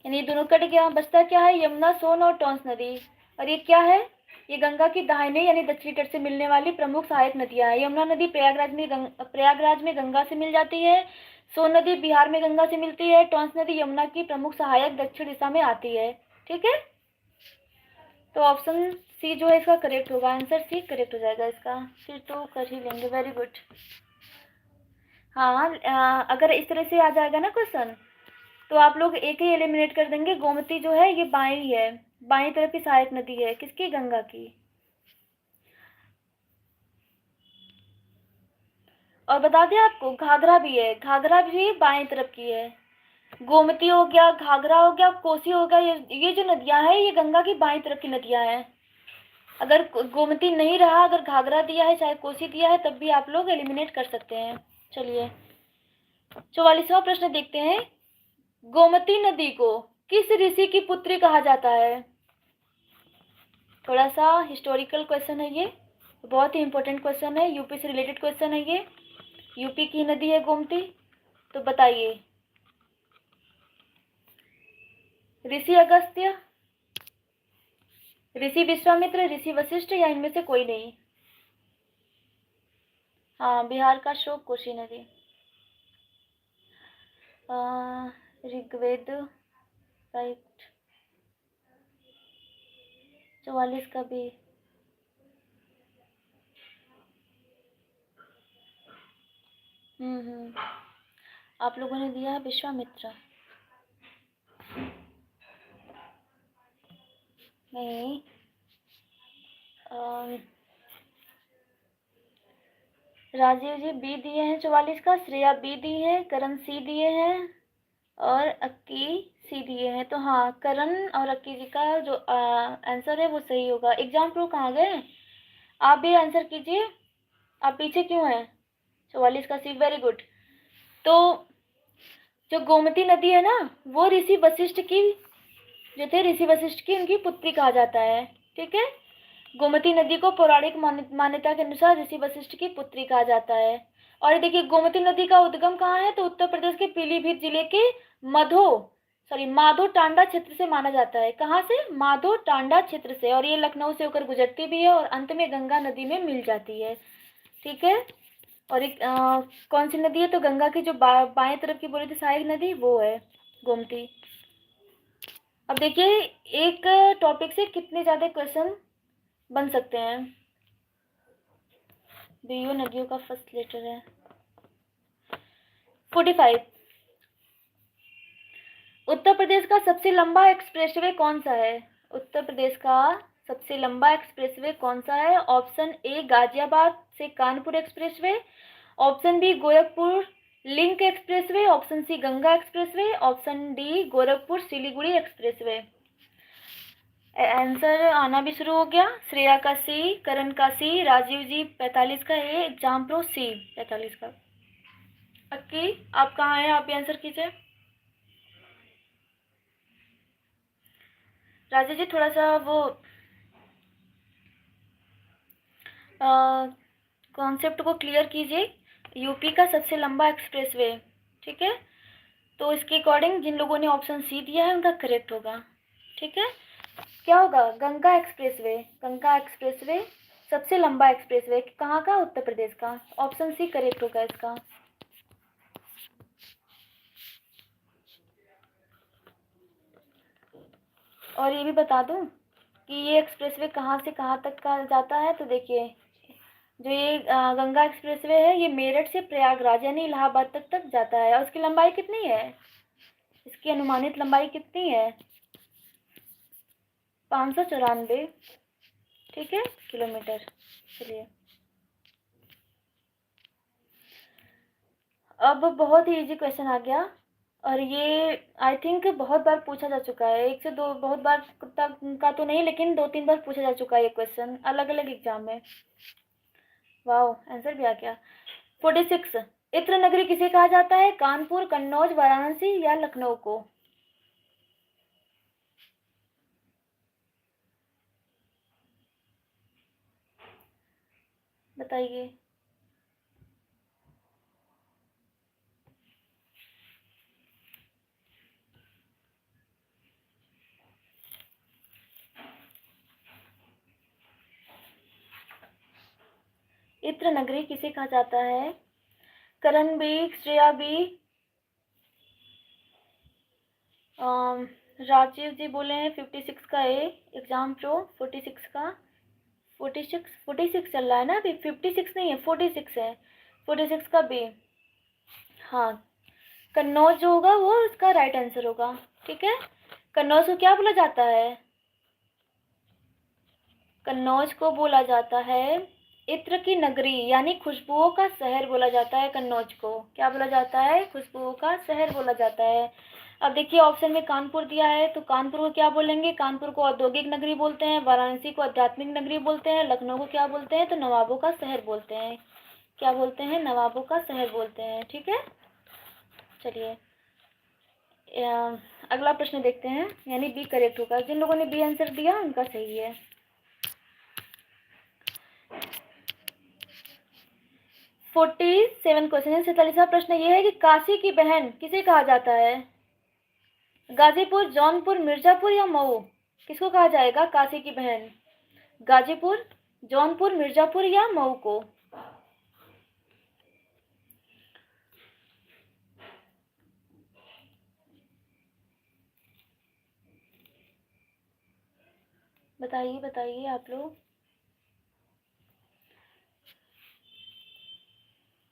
यानी दोनों कट गया। बचता क्या है? यमुना सोन और टॉन्स नदी। और ये क्या है? ये गंगा की दाहिने यानी दक्षिणी तट से मिलने वाली प्रमुख सहायक नदियां हैं। यमुना नदी प्रयागराज में गंगा से मिल जाती है। सोन नदी बिहार में गंगा से मिलती है। टॉन्स नदी यमुना की प्रमुख सहायक दक्षिण दिशा में आती है, ठीक है। तो ऑप्शन सी जो है इसका करेक्ट होगा, आंसर सी करेक्ट हो जाएगा इसका। फिर तो कर ही लेंगे, वेरी गुड। हाँ, अगर इस तरह से आ जाएगा ना क्वेश्चन, तो आप लोग एक ही एलिमिनेट कर देंगे। गोमती जो है ये बाईं है, बाईं तरफ की सहायक नदी है, किसकी? गंगा की। और बता दें आपको, घाघरा भी है, घाघरा भी बाईं तरफ की है। गोमती हो गया, घाघरा हो गया, कोसी हो गया, ये जो नदियां हैं ये गंगा की बाईं तरफ की नदियां हैं। अगर गोमती नहीं रहा, अगर घाघरा दिया है चाहे कोसी दिया है, तब भी आप लोग एलिमिनेट कर सकते हैं। चलिए, 44वां प्रश्न देखते हैं। गोमती नदी को किस ऋषि की पुत्री कहा जाता है? थोड़ा सा हिस्टोरिकल क्वेश्चन है ये, बहुत ही इंपॉर्टेंट क्वेश्चन है, यूपी से रिलेटेड क्वेश्चन है ये। यूपी की नदी है गोमती, तो बताइए, ऋषि अगस्त्य, ऋषि विश्वामित्र, ऋषि वशिष्ठ, या इनमें से कोई नहीं? हाँ, बिहार का शोक कोसी नदी। ऋग्वेद, राइट। 44 का भी। आप लोगों ने दिया है विश्वामित्र। नहीं, राजीव जी बी दिए हैं 44 का, श्रेया बी दी है, करण सी दिए हैं, और अक्की सी दिए हैं। तो हाँ, करण और अक्की जी का जो आंसर है वो सही होगा। एग्जाम प्रो कहाँ गए? आप भी आंसर कीजिए, आप पीछे क्यों हैं? 44 का सी, वेरी गुड। तो जो गोमती नदी है ना, वो ऋषि वशिष्ठ की, जो थे ऋषि वशिष्ठ की उनकी पुत्री कहा जाता है, ठीक है। गोमती नदी को पौराणिक मान्यता के अनुसार ऋषि वशिष्ठ की पुत्री कहा जाता है। और देखिए, गोमती नदी का उद्गम कहाँ है? तो उत्तर प्रदेश के पीलीभीत जिले के मधो सॉरी माधो टांडा क्षेत्र से माना जाता है। कहाँ से? माधो टांडा क्षेत्र से। और ये लखनऊ से होकर गुजरती भी है और अंत में गंगा नदी में मिल जाती है। ठीक है। और एक कौन सी नदी है? तो गंगा की जो बाएं तरफ की बोली थी सहायक नदी, वो है गोमती। अब देखिए एक टॉपिक से कितने ज्यादा क्वेश्चन बन सकते हैं। बीयू नदियों का फर्स्ट लेटर है 45। उत्तर प्रदेश का सबसे लंबा एक्सप्रेसवे कौन सा है? उत्तर प्रदेश का सबसे लंबा एक्सप्रेसवे कौन सा है? ऑप्शन ए गाजियाबाद से Kanpur expressway, option B Gorakhpur link expressway, option C Ganga expressway, option D Gorakhpur Siliguri expressway. Answer आना भी शुरू हो गया। श्रेया का सी, करण का सी, राजीव जी 45 का ए, एग्जाम प्रो सी 45 का। अक्की आप कहाँ हैं? आप भी आंसर कीजिए। राजीव जी थोड़ा सा वो कॉन्सेप्ट को क्लियर कीजिए। यूपी का सबसे लंबा एक्सप्रेसवे, ठीक है। तो इसके अकॉर्डिंग जिन लोगों ने ऑप्शन सी दिया है उनका करेक्ट होगा। ठीक है। क्या होगा? गंगा एक्सप्रेसवे। गंगा एक्सप्रेसवे सबसे लंबा एक्सप्रेसवे कहाँ का? उत्तर प्रदेश का। ऑप्शन सी करेक्ट होगा इसका। और ये भी बता दूं कि ये एक्सप्रेसवे कहाँ से कहाँ तक का जाता है। तो देखिए जो ये गंगा एक्सप्रेसवे है ये मेरठ से प्रयागराज यानी इलाहाबाद तक जाता है। और उसकी लंबाई कितनी है? इसकी अनुमानित लंबाई कितनी है? 594, ठीक है, किलोमीटर। चलिए अब बहुत ही इजी क्वेश्चन आ गया और ये आई थिंक बहुत बार पूछा जा चुका है। एक से दो बहुत बार तक का तो नहीं लेकिन 2-3 बार पूछा जा चुका है ये क्वेश्चन अलग अलग एग्जाम में। वाओ आंसर भी आ गया। 46 इत्र नगरी किसे कहा जाता है? कानपुर, कन्नौज, वाराणसी या लखनऊ को? बताइए। इत्र नगरी किसे कहा जाता है? करण बी, श्रेया बी, राजीव जी बोले हैं 56 का ए, एग्जाम प्रो 46 का। 46 चल रहा है ना अभी, 56 नहीं है 46 है। 46 का बी। हाँ कन्नौज जो होगा वो इसका राइट आंसर होगा। ठीक है। कन्नौज को क्या बोला जाता है? कन्नौज को बोला जाता है इत्र की नगरी यानी खुशबुओं का शहर बोला जाता है। कन्नौज को क्या बोला जाता है? खुशबुओं का शहर बोला जाता है। अब देखिए ऑप्शन में कानपुर दिया है तो कानपुर को क्या बोलेंगे? कानपुर को औद्योगिक नगरी बोलते हैं, वाराणसी को आध्यात्मिक नगरी बोलते हैं, लखनऊ को क्या बोलते हैं? तो नवाबों का शहर बोलते हैं। क्या बोलते हैं? नवाबों का शहर बोलते हैं। ठीक है। चलिए अगला प्रश्न देखते हैं यानी बी करेक्ट होगा। जिन लोगों ने बी आंसर दिया उनका सही है। 47 क्वेश्चन 47वां प्रश्न ये है कि काशी की बहन किसे कहा जाता है? गाजीपुर, जौनपुर, मिर्जापुर या मऊ? किसको कहा जाएगा काशी की बहन? गाजीपुर, जौनपुर, मिर्जापुर या मऊ को? बताइए बताइए आप लोग।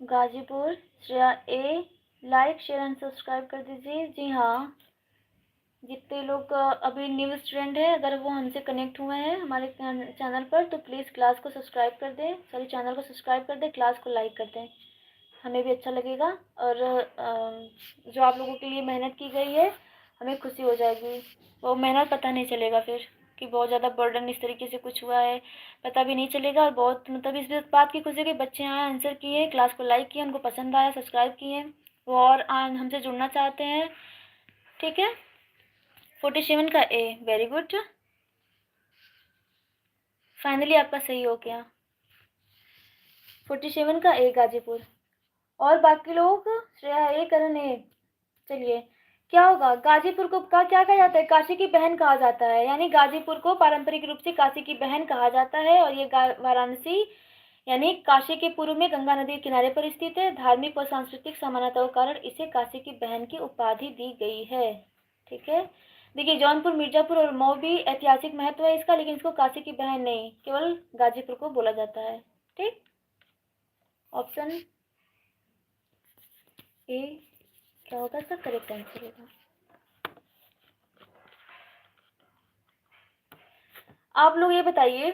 गाजीपुर श्रेया ए, लाइक शेयर एंड सब्सक्राइब कर दीजिए। जी हाँ जितने लोग अभी न्यू स्टूडेंट हैं अगर वो हमसे कनेक्ट हुए हैं हमारे चैनल पर तो प्लीज़ क्लास को सब्सक्राइब कर दें, सॉरी चैनल को सब्सक्राइब कर दें, क्लास को लाइक कर दें, हमें भी अच्छा लगेगा। और जो आप लोगों के लिए मेहनत की गई है हमें खुशी हो जाएगी। वो मेहनत पता नहीं चलेगा फिर कि बहुत ज़्यादा बर्डन इस तरीके से कुछ हुआ है, पता भी नहीं चलेगा। और बहुत मतलब इस बात की खुशी कि बच्चे आए आंसर किए, क्लास को लाइक किए, उनको पसंद आया, सब्सक्राइब किए, वो और हमसे जुड़ना चाहते हैं। ठीक है। 47 का ए, वेरी गुड, फाइनली आपका सही हो गया। 47 का ए गाजीपुर। और बाकी लोग श्रेया ए, करण ए। चलिए क्या होगा? गाजीपुर को का क्या कहा जाता है? काशी की बहन कहा जाता है, यानी गाजीपुर को पारंपरिक रूप से काशी की बहन कहा जाता है। और ये वाराणसी यानी काशी के पूर्व में गंगा नदी के किनारे पर स्थित है। धार्मिक और सांस्कृतिक समानताओं के कारण इसे काशी की बहन की उपाधि दी गई है। ठीक है, देखिए जौनपुर, मिर्जापुर और मऊ भी ऐतिहासिक महत्व है इसका, लेकिन इसको काशी की बहन नहीं, केवल गाजीपुर को बोला जाता है। ठीक, ऑप्शन ए क्या होगा इसका करेक्ट आंसर होगा। आप लोग ये बताइए,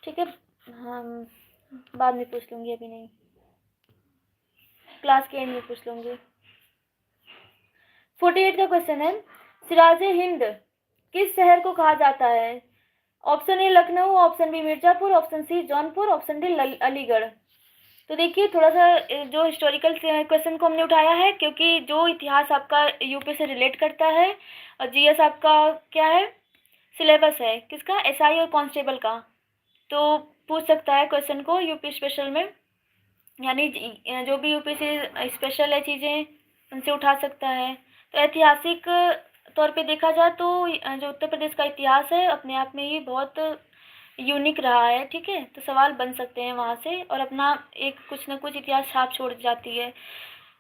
ठीक है, हम बाद में पूछ लूंगी, अभी नहीं, क्लास के एंड में पूछ लूंगी। 48 का क्वेश्चन है, सिराजे हिंद किस शहर को कहा जाता है? Option A Lucknow, option B Mirzapur, option C Jaunpur, option D Aligarh. तो देखिए थोड़ा सा जो हिस्टोरिकल क्वेश्चन को हमने उठाया है, क्योंकि जो इतिहास आपका यूपी से रिलेट करता है और जीएस आपका क्या है, सिलेबस है किसका, एसआई और कांस्टेबल का, तो पूछ सकता है क्वेश्चन को यूपी स्पेशल में, यानी जो भी यूपी से स्पेशल है चीज़ें उनसे उठा सकता है। तो ऐतिहासिक तौर पे देखा जाए तो जो उत्तर प्रदेश का इतिहास है अपने आप में ही बहुत यूनिक रहा है। ठीक है, तो सवाल बन सकते हैं वहाँ से, और अपना एक कुछ न कुछ इतिहास छाप छोड़ जाती है।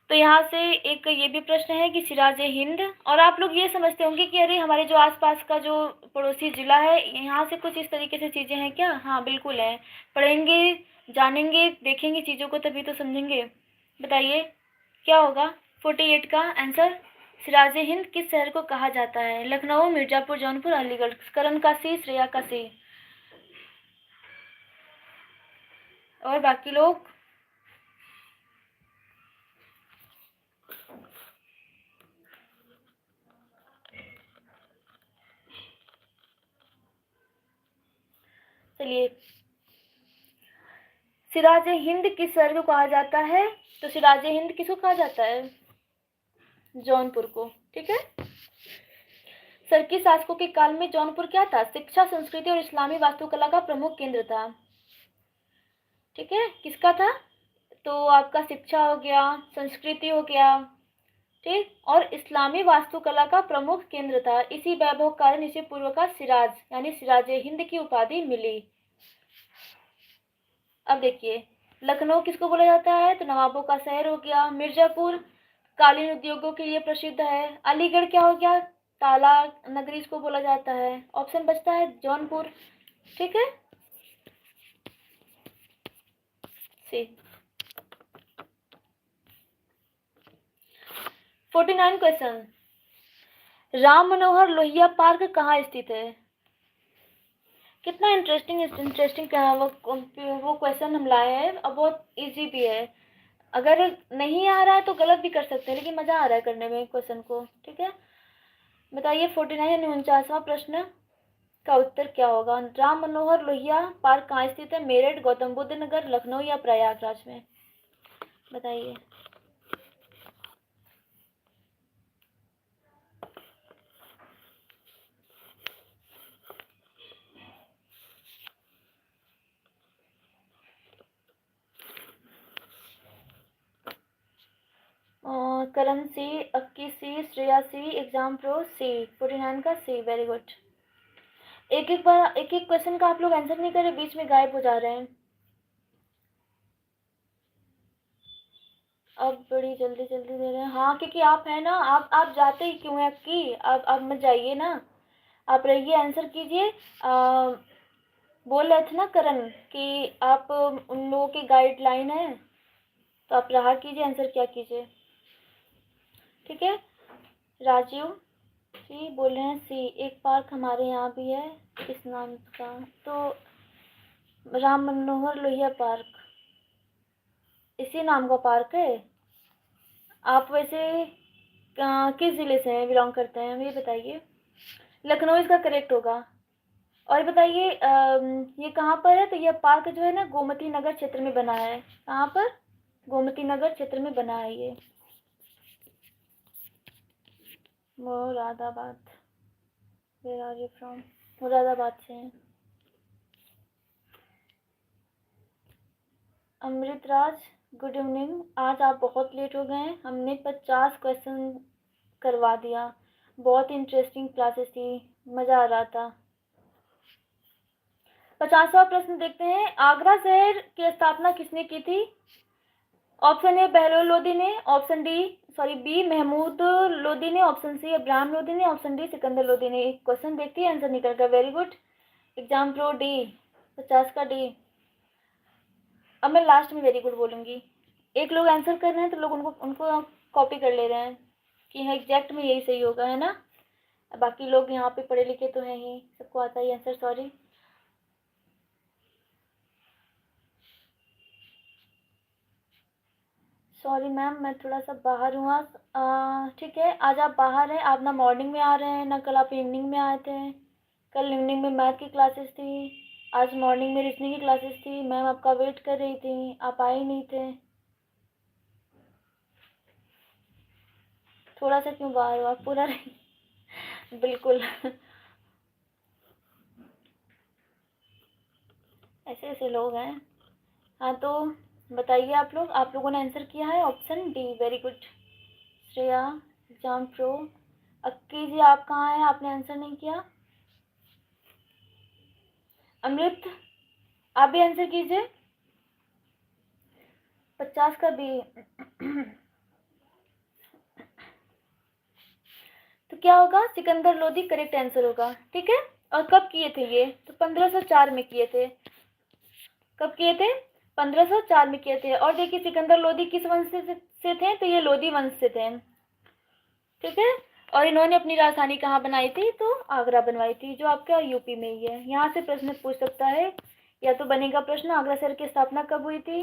तो यहाँ से एक ये भी प्रश्न है कि सिराजे हिंद, और आप लोग ये समझते होंगे कि अरे हमारे जो आसपास का जो पड़ोसी ज़िला है यहाँ से कुछ इस तरीके से चीज़ें हैं क्या? हाँ बिल्कुल है, पढ़ेंगे जानेंगे देखेंगे चीज़ों को तभी तो समझेंगे। बताइए क्या होगा 48 का आंसर? सिराजे हिंद किस शहर को कहा जाता है? लखनऊ, मिर्जापुर, जौनपुर, अलीगढ़। करण का सी, श्रेया का सी। और बाकी लोग चलिए, सिराजे हिंद किस शहर को कहा जाता है? तो सिराजे हिंद किसको कहा जाता है? जौनपुर को। ठीक है, सरकी शासकों के काल में जौनपुर क्या था? शिक्षा, संस्कृति और इस्लामी वास्तुकला का प्रमुख केंद्र था। ठीक है, किसका था? तो आपका शिक्षा हो गया, संस्कृति हो गया, ठीक, और इस्लामी वास्तुकला का प्रमुख केंद्र था। इसी वैभव के कारण इसे पूर्व का सिराज यानी सिराजे हिंद की उपाधि मिली। अब देखिए लखनऊ किसको बोला जाता है? तो नवाबों का शहर हो गया। मिर्जापुर कालीन उद्योगों के लिए प्रसिद्ध है। अलीगढ़ क्या हो गया? ताला नगरी इसको बोला जाता है। ऑप्शन बचता है जौनपुर। ठीक है, सी। 49 क्वेश्चन, राम मनोहर लोहिया पार्क कहाँ स्थित है? कितना इंटरेस्टिंग इंटरेस्टिंग वो क्वेश्चन हम लाए हैं, और बहुत इजी भी है। अगर नहीं आ रहा है तो गलत भी कर सकते हैं, लेकिन मज़ा आ रहा है करने में क्वेश्चन को। ठीक है, बताइए 49 यानी 49वां प्रश्न का उत्तर क्या होगा? राम मनोहर लोहिया पार्क कहाँ स्थित है? मेरठ, गौतम बुद्ध नगर, लखनऊ या प्रयागराज में? बताइए। करण सी, अक्की सी, श्रेया सी, एग्जाम प्रो सी। 49 का सी, वेरी गुड। एक एक बार एक एक क्वेश्चन का आप लोग आंसर नहीं कर रहे, बीच में गायब हो जा रहे हैं। अब बड़ी जल्दी जल्दी दे रहे हैं। हाँ क्योंकि आप है ना, आप जाते ही क्यों हैं अक्की? आप मत जाइए ना, आप रहिए, आंसर कीजिए। बोल रहे थे ना करण कि आप उन लोगों की गाइडलाइन है, तो आप रहा कीजिए, आंसर क्या कीजिए। ठीक है, राजीव जी बोल रहे हैं सी। एक पार्क हमारे यहाँ भी है इस नाम का, तो राम मनोहर लोहिया पार्क इसी नाम का पार्क है। आप वैसे किस ज़िले से हैं, बिलोंग करते हैं, ये बताइए। लखनऊ इसका करेक्ट होगा। और बताइए ये कहाँ पर है? तो ये पार्क जो है ना गोमती नगर क्षेत्र में बना है। कहाँ पर? गोमती नगर क्षेत्र में बना है ये, Moradabad. Where are you from? Moradabad से हैं। Amritraj good evening. आज आप बहुत लेट हो गए हैं। हमने 50 क्वेश्चन करवा दिया। बहुत इंटरेस्टिंग क्लासेस थी, मज़ा आ रहा था। 50वां प्रश्न देखते हैं। आगरा शहर की स्थापना किसने की थी? ऑप्शन ए बहलोल लोदी ने, ऑप्शन बी महमूद लोदी ने, ऑप्शन सी इब्राहिम लोदी ने, ऑप्शन डी सिकंदर लोदी ने। एक क्वेश्चन देखते हैं, आंसर निकल गया। Very good. Exam pro D, 50 का डी। अब मैं लास्ट में वेरी गुड बोलूंगी। एक लोग आंसर कर रहे हैं तो लोग उनको उनको कॉपी कर ले रहे हैं कि हाँ एग्जैक्ट में यही सही होगा, है ना। बाकी लोग यहाँ पे पढ़े लिखे तो हैं ही, सबको आता है आंसर। सॉरी। सॉरी मैम, मैं थोड़ा सा बाहर हूँ आज। ठीक है, आज आप बाहर हैं, आप ना मॉर्निंग में आ रहे हैं ना कल आप इवनिंग में आए थे। कल इवनिंग में मैथ की क्लासेस थी, आज मॉर्निंग में रीजनिंग की क्लासेस थी। मैम आपका वेट कर रही थी, आप आए नहीं थे। थोड़ा सा क्यों बाहर हो आप, पूरा नहीं। बिल्कुल। ऐसे ऐसे लोग हैं। हाँ तो बताइए, आप लोगों ने आंसर किया है option D. Very good Shreya, exam pro. Akki ji आप कहाँ हैं, आपने आंसर नहीं किया। अमृत, आप भी आंसर कीजिए। 50 का बी। तो क्या होगा, सिकंदर लोदी करेक्ट आंसर होगा। ठीक है। और कब किए थे ये, तो 1504 में किए थे। कब किए थे, 1504 में किए थे। और देखिए सिकंदर लोदी किस वंश से थे, तो ये लोदी वंश से थे। ठीक है। और इन्होंने अपनी राजधानी कहाँ बनाई थी, तो आगरा बनवाई थी, जो आपका यूपी में ही है। यहाँ से प्रश्न पूछ सकता है, या तो बनेगा प्रश्न आगरा शहर की स्थापना कब हुई थी,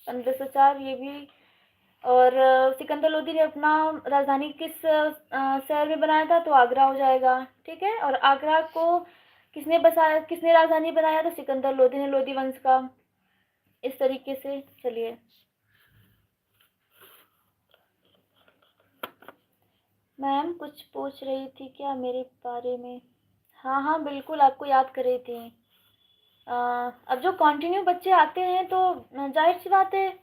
1504, ये भी। और सिकंदर लोदी ने अपना राजधानी किस शहर में बनाया था, तो आगरा हो जाएगा। ठीक है। और आगरा को किसने बसाया, किसने राजधानी बनाया, तो सिकंदर लोदी ने, लोदी वंश का। इस तरीके से। चलिए, मैम कुछ पूछ रही थी क्या मेरे बारे में? हाँ हाँ बिल्कुल, आपको याद कर रही थी। अब जो कंटिन्यू बच्चे आते हैं तो जाहिर सी बात है,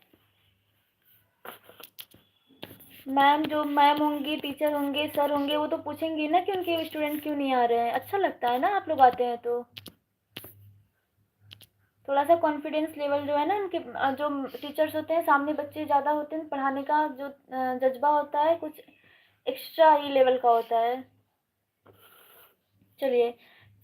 मैम जो मैम होंगी, टीचर होंगे, सर होंगे, वो तो पूछेंगे ना कि उनके स्टूडेंट क्यों नहीं आ रहे हैं। अच्छा लगता है ना आप लोग आते हैं तो। थोड़ा सा कॉन्फिडेंस लेवल जो है ना उनके, जो टीचर्स होते हैं, सामने बच्चे ज़्यादा होते हैं, पढ़ाने का जो जज्बा होता है कुछ एक्स्ट्रा ही लेवल का होता है। चलिए,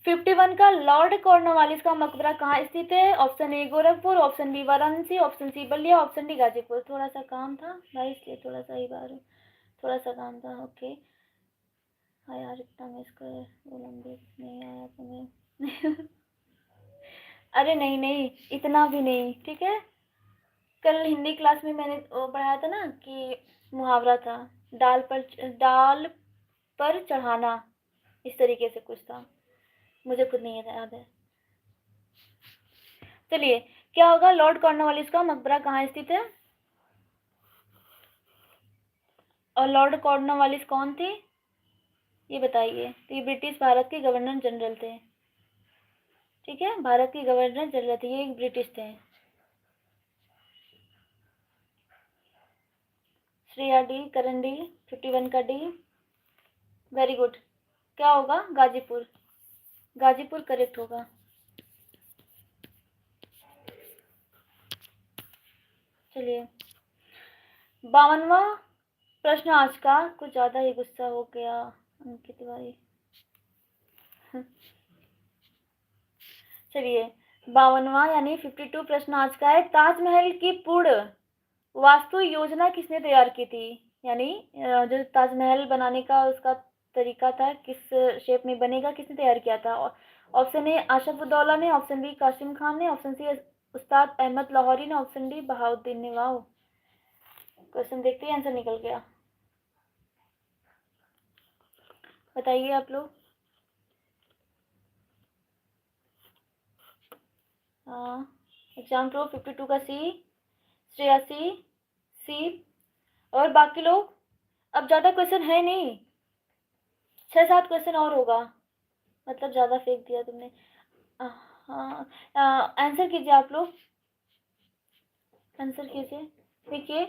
51 का लॉर्ड कॉर्नवालिस का मकबरा कहाँ स्थित है? Option A Gorakhpur, option B Varanasi, option C Ballia, option D Ghazipur. थोड़ा सा काम था भाई, इसलिए थोड़ा सा ही बार, थोड़ा सा काम था। ओके। हाँ यार, इतना मिस कर वो लंबी नहीं आया तुम्हें। अरे नहीं नहीं, इतना भी नहीं। ठीक है। कल हिंदी क्लास में मैंने वो पढ़ाया था ना कि मुहावरा था, डाल पर चढ़ाना, इस तरीके से कुछ था, मुझे खुद नहीं याद है। चलिए, क्या होगा, लॉर्ड कॉर्नवालिस का मकबरा कहाँ स्थित है? और लॉर्ड कॉर्नवालिस कौन थे, ये बताइए। तो ये ब्रिटिश भारत के गवर्नर जनरल थे। ठीक है, भारत के गवर्नर जनरल थे, ये एक ब्रिटिश थे। श्रेया डी, करण डी, 51 का डी। Very good. क्या होगा, गाजीपुर। गाजीपुर करेक्ट होगा। चलिए, 52वां प्रश्न आज का। कुछ ज़्यादा ही गुस्सा हो गया अंकित भाई। चलिए, 52वां यानी 52 प्रश्न आज का है। ताजमहल की पूर्ण वास्तु योजना किसने तैयार की थी? यानी जो ताजमहल बनाने का उसका तरीका था, किस शेप में बनेगा, किसने तैयार किया था? ऑप्शन ए आशफ उद्दौला ने, ऑप्शन बी कासिम खान ने, ऑप्शन सी उस्ताद अहमद लाहौरी ने, ऑप्शन डी बहाउद्दीन ने। वाह, क्वेश्चन देखते ही आंसर निकल गया। बताइए आप लोग। हाँ, एग्जाम प्रो 52 का सी, श्रेया सी, सी। और बाकी लोग, अब ज़्यादा क्वेश्चन है नहीं, 6-7 क्वेश्चन और होगा, मतलब ज़्यादा फेंक दिया तुमने। हाँ, आंसर कीजिए आप लोग, आंसर कीजिए। देखिए,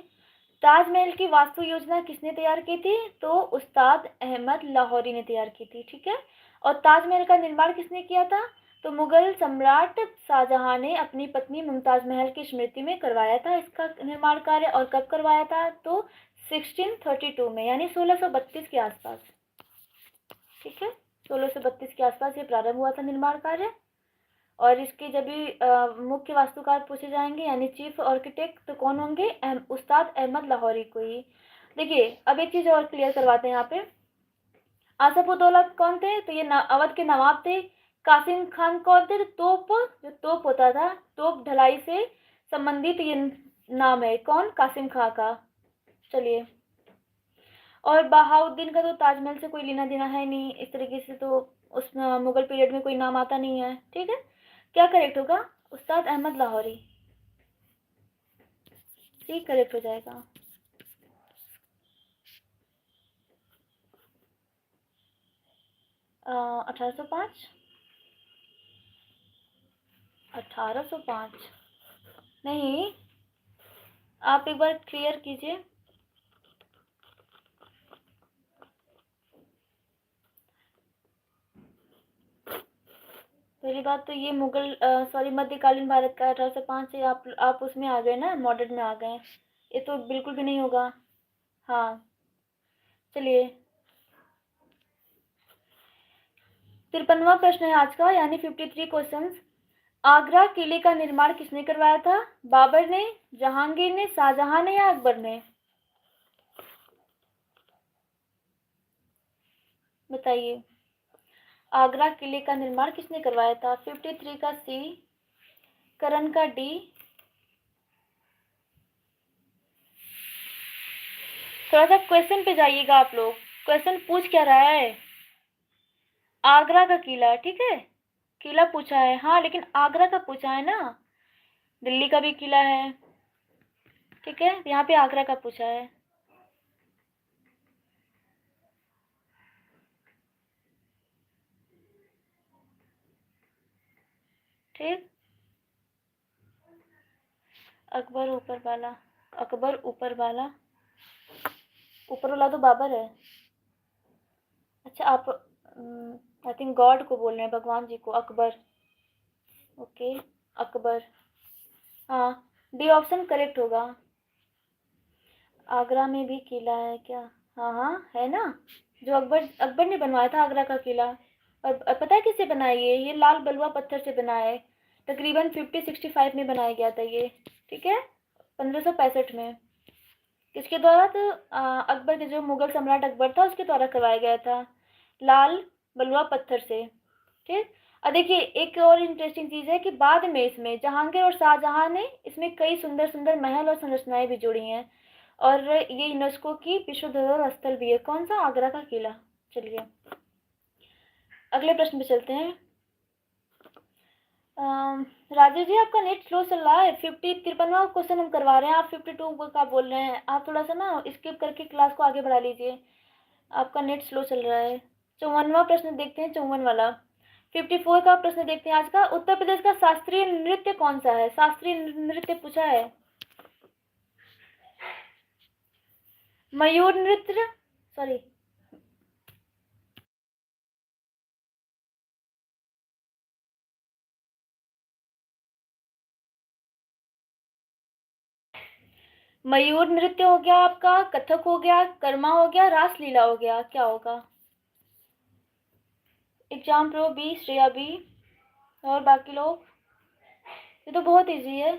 ताजमहल की वास्तु योजना किसने तैयार की थी? तो उस्ताद अहमद लाहौरी ने तैयार की थी, ठीक है। और ताजमहल का निर्माण किसने किया था? तो मुगल सम्राट शाहजहां ने अपनी पत्नी मुमताज महल की स्मृति में करवाया था इसका निर्माण कार्य। और कब करवाया था? तो 1632 में, यानी 1632 के आसपास, ठीक है। 1632 के आसपास ये प्रारंभ हुआ था निर्माण कार्य। और इसके जब भी मुख्य वास्तुकार पूछे जाएंगे यानी चीफ आर्किटेक्ट, तो कौन होंगे? उस्ताद अहमद लाहौरी को ही। देखिए, अब एक चीज और क्लियर करवाते हैं यहाँ पे। आसफउद्दौला कौन थे? तो ये अवध के नवाब थे। कासिम खान कौन थे? तो तोप, जो तोप होता था, तोप ढलाई से संबंधित ये नाम है। कौन? कासिम खां का। चलिए, और बहाउद्दीन का तो ताजमहल से कोई लेना देना है नहीं, इस तरीके से तो उस मुगल पीरियड में कोई नाम आता नहीं है, ठीक है। क्या करेक्ट होगा? उस्ताद अहमद लाहौरी, सी करेक्ट हो जाएगा। अ, 1805, 1805 नहीं, आप एक बार क्लियर कीजिए। पहली बात तो ये मुगल सॉरी मध्यकालीन भारत का 1805 से आप उसमें आ गए ना, मॉडर्न में आ गए। ये तो बिल्कुल भी नहीं होगा। हाँ, चलिए, 53वां प्रश्न है आज का, यानी 53 क्वेश्चंस। आगरा किले का निर्माण किसने करवाया था? बाबर ने, जहांगीर ने, शाहजहां ने या अकबर ने? बताइए, आगरा किले का निर्माण किसने करवाया था? 53 का सी, करण का डी। थोड़ा सा क्वेश्चन पे जाइएगा आप लोग, क्वेश्चन पूछ क्या रहा है? आगरा का किला, ठीक है, किला पूछा है, हाँ, लेकिन आगरा का पूछा है ना। दिल्ली का भी किला है, ठीक है, यहाँ पे आगरा का पूछा है। ठीक, अकबर ऊपर वाला, अकबर ऊपर वाला, ऊपर वाला तो बाबर है। अच्छा, आप आई थिंक गॉड को बोल रहे हैं, भगवान जी को, अकबर। ओके, अकबर, हाँ, डी ऑप्शन करेक्ट होगा। आगरा में भी किला है क्या? हाँ हाँ, है ना, जो अकबर अकबर ने बनवाया था आगरा का किला। और पता है किससे बनाया? ये लाल बलुआ पत्थर से बना है। तकरीबन 5065 में बनाया गया था ये, ठीक है, 1565 में। किसके द्वारा? तो अकबर के, जो मुगल सम्राट अकबर था उसके द्वारा करवाया गया था, लाल बलुआ पत्थर से, ठीक। और देखिए, एक और इंटरेस्टिंग चीज है कि बाद में इसमें जहांगीर और शाहजहां ने इसमें कई सुंदर सुंदर महल और संरचनाएं भी जोड़ी हैं। और ये यूनेस्को की विश्व धरोहर स्थल भी है। कौन सा? आगरा का किला। चलिए, अगले प्रश्न पे चलते हैं। राजीव जी, आपका नेट स्लो चल रहा है। 53वां क्वेश्चन हम करवा रहे हैं, आप 52 का बोल रहे हैं। आप थोड़ा सा ना स्किप करके क्लास को आगे बढ़ा लीजिए, आपका नेट स्लो चल रहा है। 54वां प्रश्न देखते हैं, 54 वाला। 54 का प्रश्न देखते हैं आज का। उत्तर प्रदेश का शास्त्रीय नृत्य कौन सा है? शास्त्रीय नृत्य पूछा है। मयूर नृत्य, सॉरी, मयूर नृत्य हो गया आपका, कथक हो गया, कर्मा हो गया, रासलीला हो गया, क्या होगा? Exam pro B, Shreya B, और बाकी लोग। ये तो बहुत इजी है,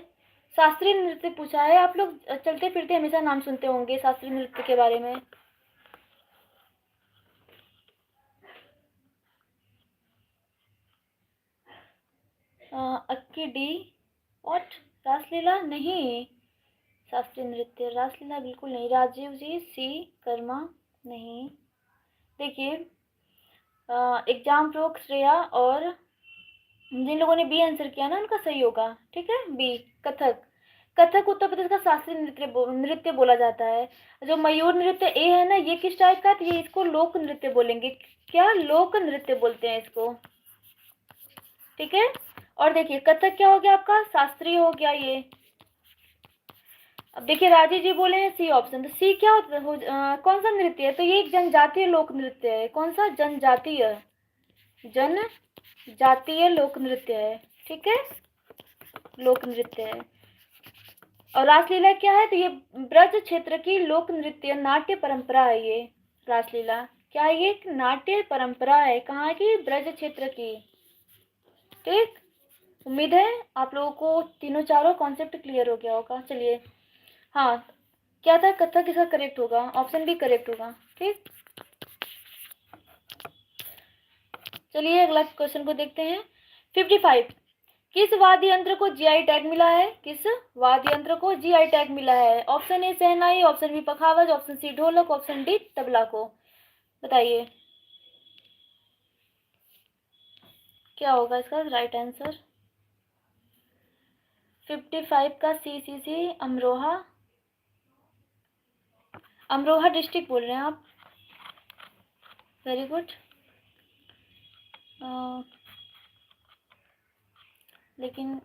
शास्त्रीय नृत्य पूछा है। आप लोग चलते फिरते हमेशा नाम सुनते होंगे शास्त्रीय नृत्य के बारे में। अक्की डी, और रासलीला नहीं, शास्त्रीय नृत्य रासलीला बिल्कुल नहीं। राजीव जी सी, कर्मा नहीं। देखिए, एग्जाम प्रो श्रेया और जिन लोगों ने बी आंसर किया ना उनका सही होगा, ठीक है, बी, कथक। कथक उत्तर प्रदेश का शास्त्रीय नृत्य बोला जाता है। जो मयूर नृत्य ए है ना, ये किस टाइप का? तो ये इसको लोक नृत्य बोलेंगे। क्या? लोक नृत्य बोलते हैं इसको, ठीक है। और देखिए, कथक क्या हो गया आपका? शास्त्रीय हो गया ये। अब देखिए राजीव जी बोले हैं सी ऑप्शन, तो सी क्या कौन सा नृत्य है? तो ये एक जनजातीय लोक नृत्य है। कौन सा? जनजातीय लोक नृत्य है। ठीक है, लोक नृत्य है। और रासलीला क्या है? तो ये ब्रज क्षेत्र की लोक नृत्य नाट्य परंपरा है। ये रासलीला क्या है? ये एक नाट्य परंपरा है। कहाँ की? ब्रज क्षेत्र की। ठीक, उम्मीद है आप लोगों को तीनों चारों कॉन्सेप्ट क्लियर हो गया होगा। चलिए, हाँ, क्या था? कथक किसका करेक्ट होगा? ऑप्शन बी करेक्ट होगा। ठीक, चलिए अगला क्वेश्चन को देखते हैं। 55, किस वाद्य यंत्र को जीआई टैग मिला है? किस वाद्य यंत्र को जीआई टैग मिला है? ऑप्शन ए शहनाई, ऑप्शन बी पखावज, ऑप्शन सी ढोलक, ऑप्शन डी तबला को। बताइए क्या होगा इसका राइट आंसर? 55 का सी अमरोहा, अमरोहा डिस्ट्रिक्ट बोल रहे हैं आप। Very good. लेकिन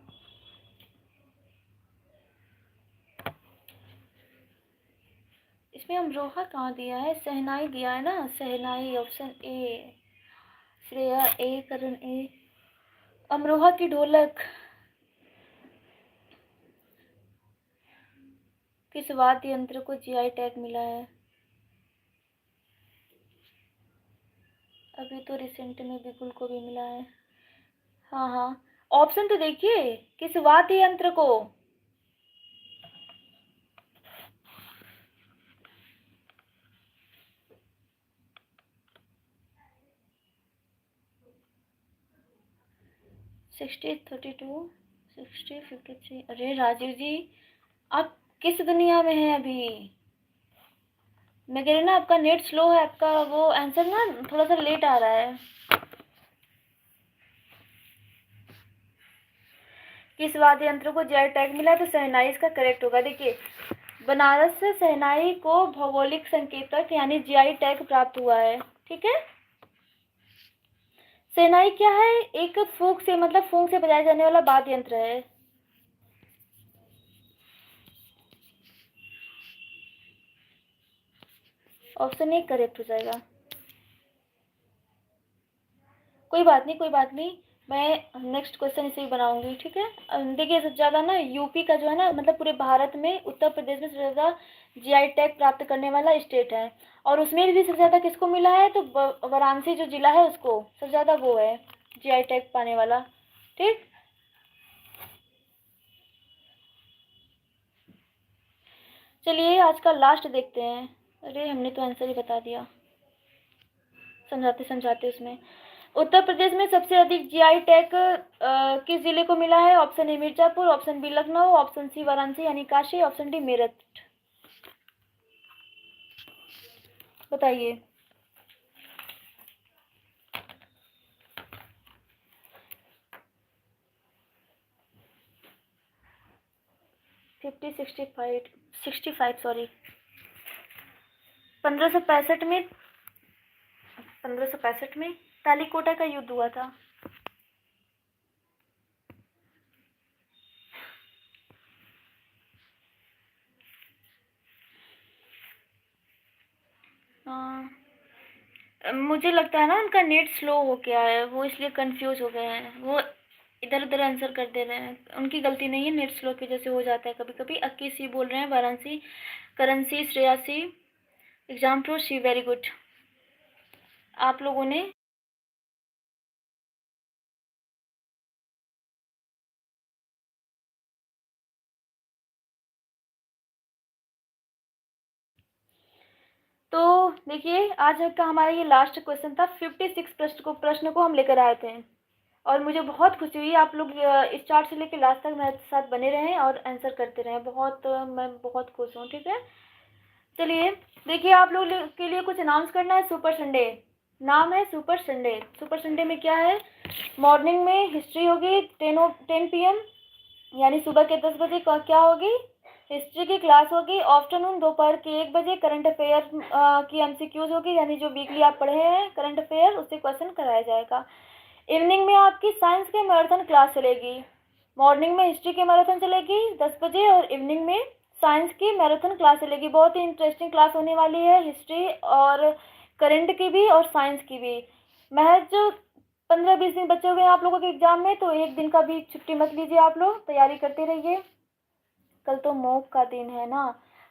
इसमें अमरोहा कहाँ दिया है? शहनाई दिया है ना, शहनाई ऑप्शन ए। श्रेया ए, करण ए। अमरोहा की ढोलक किस वाद्य यंत्र को जीआई टैग मिला है? अभी तो रिसेंट में बिगुल को भी मिला है। हाँ हाँ, ऑप्शन तो देखिए, किस वाद्य यंत्र को। सिक्सटी, 32, 60, 53। अरे राजीव जी, आप किस दुनिया में हैं अभी? मैं कह रही ना, आपका नेट स्लो है, आपका वो आंसर ना थोड़ा सा लेट आ रहा है। किस वाद्य यंत्र को जीआई टैग मिला? तो शहनाई इसका करेक्ट होगा। देखिए, बनारस से शहनाई को भौगोलिक संकेतक यानी जीआई टैग प्राप्त हुआ है। ठीक है, शहनाई क्या है? एक फूंक से, मतलब फूंक से बजाया जाने वाला वाद्य यंत्र है। ऑप्शन ए करेक्ट हो जाएगा। कोई बात नहीं, कोई बात नहीं, मैं नेक्स्ट क्वेश्चन इसे ही बनाऊंगी। ठीक है, देखिए सबसे ज़्यादा ना यूपी का जो है ना, मतलब पूरे भारत में उत्तर प्रदेश में सबसे ज़्यादा जीआई टैग प्राप्त करने वाला स्टेट है। और उसमें भी सबसे ज़्यादा किसको मिला है? तो वाराणसी जो जिला है उसको सबसे ज़्यादा वो है जीआई टैग पाने वाला। ठीक, चलिए आज का लास्ट देखते हैं। अरे हमने तो आंसर ही बता दिया समझाते समझाते उसमें। उत्तर प्रदेश में सबसे अधिक जीआई टैग किस जिले को मिला है? Option A Mirzapur, option B Lucknow, option C Varanasi यानी काशी, ऑप्शन डी मेरठ। बताइए। 50, 65, 65 सॉरी, 1565 में, 1565 में तालीकोटा का युद्ध हुआ था। मुझे लगता है ना उनका नेट स्लो हो गया है, वो इसलिए कंफ्यूज हो गए हैं। वो इधर उधर आंसर कर दे रहे हैं, उनकी गलती नहीं है, नेट स्लो की वजह से हो जाता है कभी कभी। 21 बोल रहे हैं, वाराणसी, करण सी, श्रेया सी, एग्जाम प्रो सी। वेरी गुड, आप लोगों ने तो देखिए आज का हमारा ये लास्ट क्वेश्चन था। 56 प्रश्न को हम लेकर आए थे, और मुझे बहुत खुशी हुई आप लोग स्टार्ट से लेकर लास्ट तक मेरे साथ बने रहें और आंसर करते रहें। बहुत मैं बहुत खुश हूँ। ठीक है, चलिए देखिए, आप लोग के लिए कुछ अनाउंस करना है। सुपर संडे नाम है, सुपर संडे। सुपर संडे में क्या है? मॉर्निंग में हिस्ट्री होगी 10 PM, यानी सुबह के 10 बजे क्या होगी? हिस्ट्री की क्लास होगी। आफ्टरनून दोपहर के 1 बजे करंट अफेयर की MCQs होगी, यानी जो वीकली आप पढ़े हैं करंट अफेयर उससे क्वेश्चन कराया जाएगा। इवनिंग में आपकी साइंस के मैराथन क्लास चलेगी। मॉर्निंग में हिस्ट्री की मैराथन चलेगी 10 बजे, और इवनिंग में साइंस की मैराथन क्लास चलेगी, बहुत ही इंटरेस्टिंग क्लास होने वाली है, हिस्ट्री और करंट की भी और साइंस की भी। महज 15-20 दिन बचे हुए हैं आप लोगों के एग्जाम में, तो एक दिन का भी छुट्टी मत लीजिए, आप लोग तैयारी करते रहिए। कल तो मॉक का दिन है ना।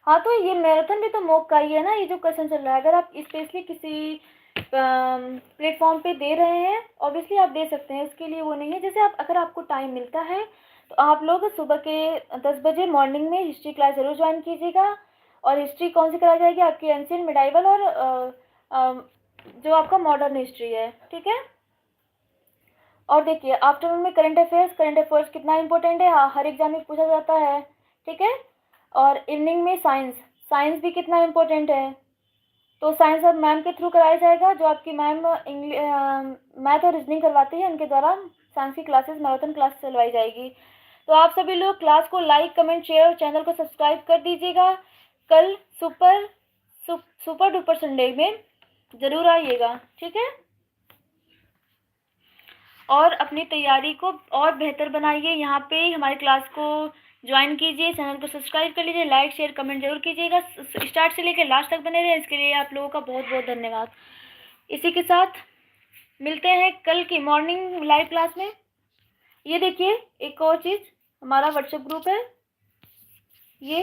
हाँ, तो ये मैराथन भी तो मॉक का ही है ना, ये जो क्वेश्चन चल रहा है। अगर आप स्पेशली किसी प्लेटफॉर्म पे दे रहे हैं, ऑब्वियसली आप दे सकते हैं, उसके लिए वो नहीं है। जैसे आप अगर आपको टाइम मिलता है तो आप लोग सुबह के 10 बजे मॉर्निंग में हिस्ट्री क्लास ज़रूर ज्वाइन कीजिएगा। और हिस्ट्री कौन सी कराई जाएगी? आपकी एंशियंट, मिडाइवल और जो आपका मॉडर्न हिस्ट्री है, ठीक है। और देखिए, आफ्टरनून में करंट अफेयर्स कितना इंपॉर्टेंट है, हर एग्जाम में पूछा जाता है, ठीक है। और इवनिंग में साइंस, साइंस भी कितना इंपॉर्टेंट है, तो साइंस अब मैम के थ्रू कराया जाएगा, जो आपकी मैम मैथ और रीजनिंग करवाती है, उनके द्वारा साइंस की क्लासेस, मैराथन क्लास चलवाई जाएगी। तो आप सभी लोग क्लास को लाइक, कमेंट, शेयर और चैनल को सब्सक्राइब कर दीजिएगा। कल सुपर डुपर संडे में ज़रूर आइएगा, ठीक है। और अपनी तैयारी को और बेहतर बनाइए, यहाँ पे हमारी क्लास को ज्वाइन कीजिए, चैनल को सब्सक्राइब कर लीजिए, लाइक शेयर कमेंट जरूर कीजिएगा। स्टार्ट से लेकर लास्ट तक बने रहे, इसके लिए आप लोगों का बहुत बहुत धन्यवाद। इसी के साथ मिलते हैं कल की मॉर्निंग लाइव क्लास में। ये देखिए, एक और चीज़, हमारा व्हाट्सएप ग्रुप है, ये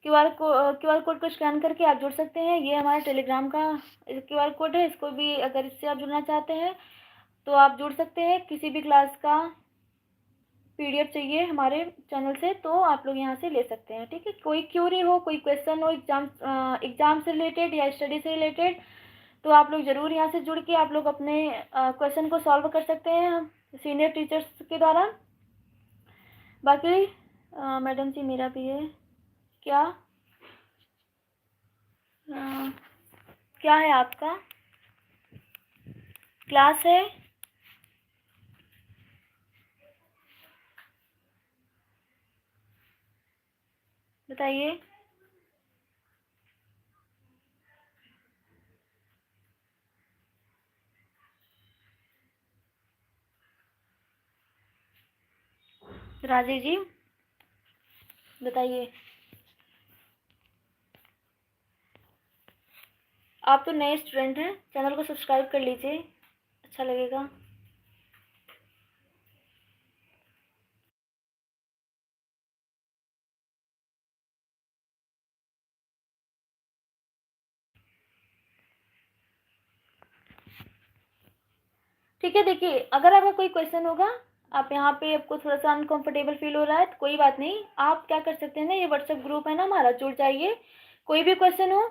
क्यूआर कोड को स्कैन करके आप जुड़ सकते हैं। ये हमारा टेलीग्राम का क्यूआर कोड है, इसको भी अगर इससे आप जुड़ना चाहते हैं तो आप जुड़ सकते हैं। किसी भी क्लास का पीडीएफ चाहिए हमारे चैनल से तो आप लोग यहाँ से ले सकते हैं, ठीक है। कोई क्यूरी हो, कोई क्वेश्चन हो एग्जाम से रिलेटेड या स्टडी से रिलेटेड, तो आप लोग ज़रूर यहाँ से जुड़ के आप लोग अपने क्वेश्चन को सॉल्व कर सकते हैं सीनियर टीचर्स के द्वारा। बाकी मैडम जी, मेरा भी है क्या, क्या है आपका क्लास है? बताइए। राजीव जी बताइए। आप तो नए स्टूडेंट हैं, चैनल को सब्सक्राइब कर लीजिए, अच्छा लगेगा। ठीक है, देखिए, अगर आपका कोई क्वेश्चन होगा, आप यहाँ पे आपको थोड़ा सा अनकंफर्टेबल फील हो रहा है, तो कोई बात नहीं, आप क्या कर सकते हैं ना, ये व्हाट्सएप ग्रुप है ना हमारा, जुड़ जाइए। कोई भी क्वेश्चन हो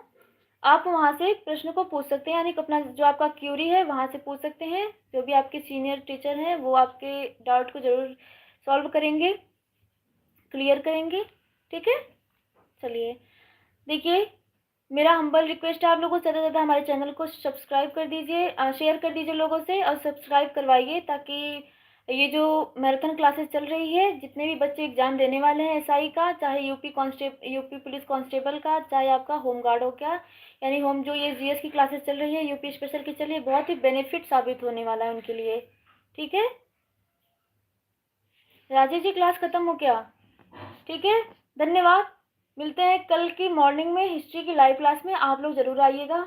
आप वहाँ से प्रश्न को पूछ सकते हैं, यानी कि अपना जो आपका क्यूरी है वहाँ से पूछ सकते हैं। जो भी आपके सीनियर टीचर हैं वो आपके डाउट को ज़रूर सॉल्व करेंगे, क्लियर करेंगे, ठीक है। चलिए, देखिए, मेरा हम्बल रिक्वेस्ट है आप लोगों को, ज़्यादा से ज़्यादा हमारे चैनल को सब्सक्राइब कर दीजिए, शेयर कर दीजिए लोगों से, और सब्सक्राइब करवाइए, ताकि ये जो मैराथन क्लासेस चल रही है, जितने भी बच्चे एग्ज़ाम देने वाले हैं एसआई का, चाहे यूपी पुलिस कांस्टेबल का, चाहे आपका होम गार्ड हो क्या, यानी होम, जो ये जीएस की क्लासेस चल रही है, यूपी स्पेशल की चल रही है, बहुत ही बेनिफिट साबित होने वाला है उनके लिए, ठीक है। राजेश जी, क्लास ख़त्म हो क्या? ठीक है, धन्यवाद। मिलते हैं कल की मॉर्निंग में हिस्ट्री की लाइव क्लास में, आप लोग ज़रूर आइएगा।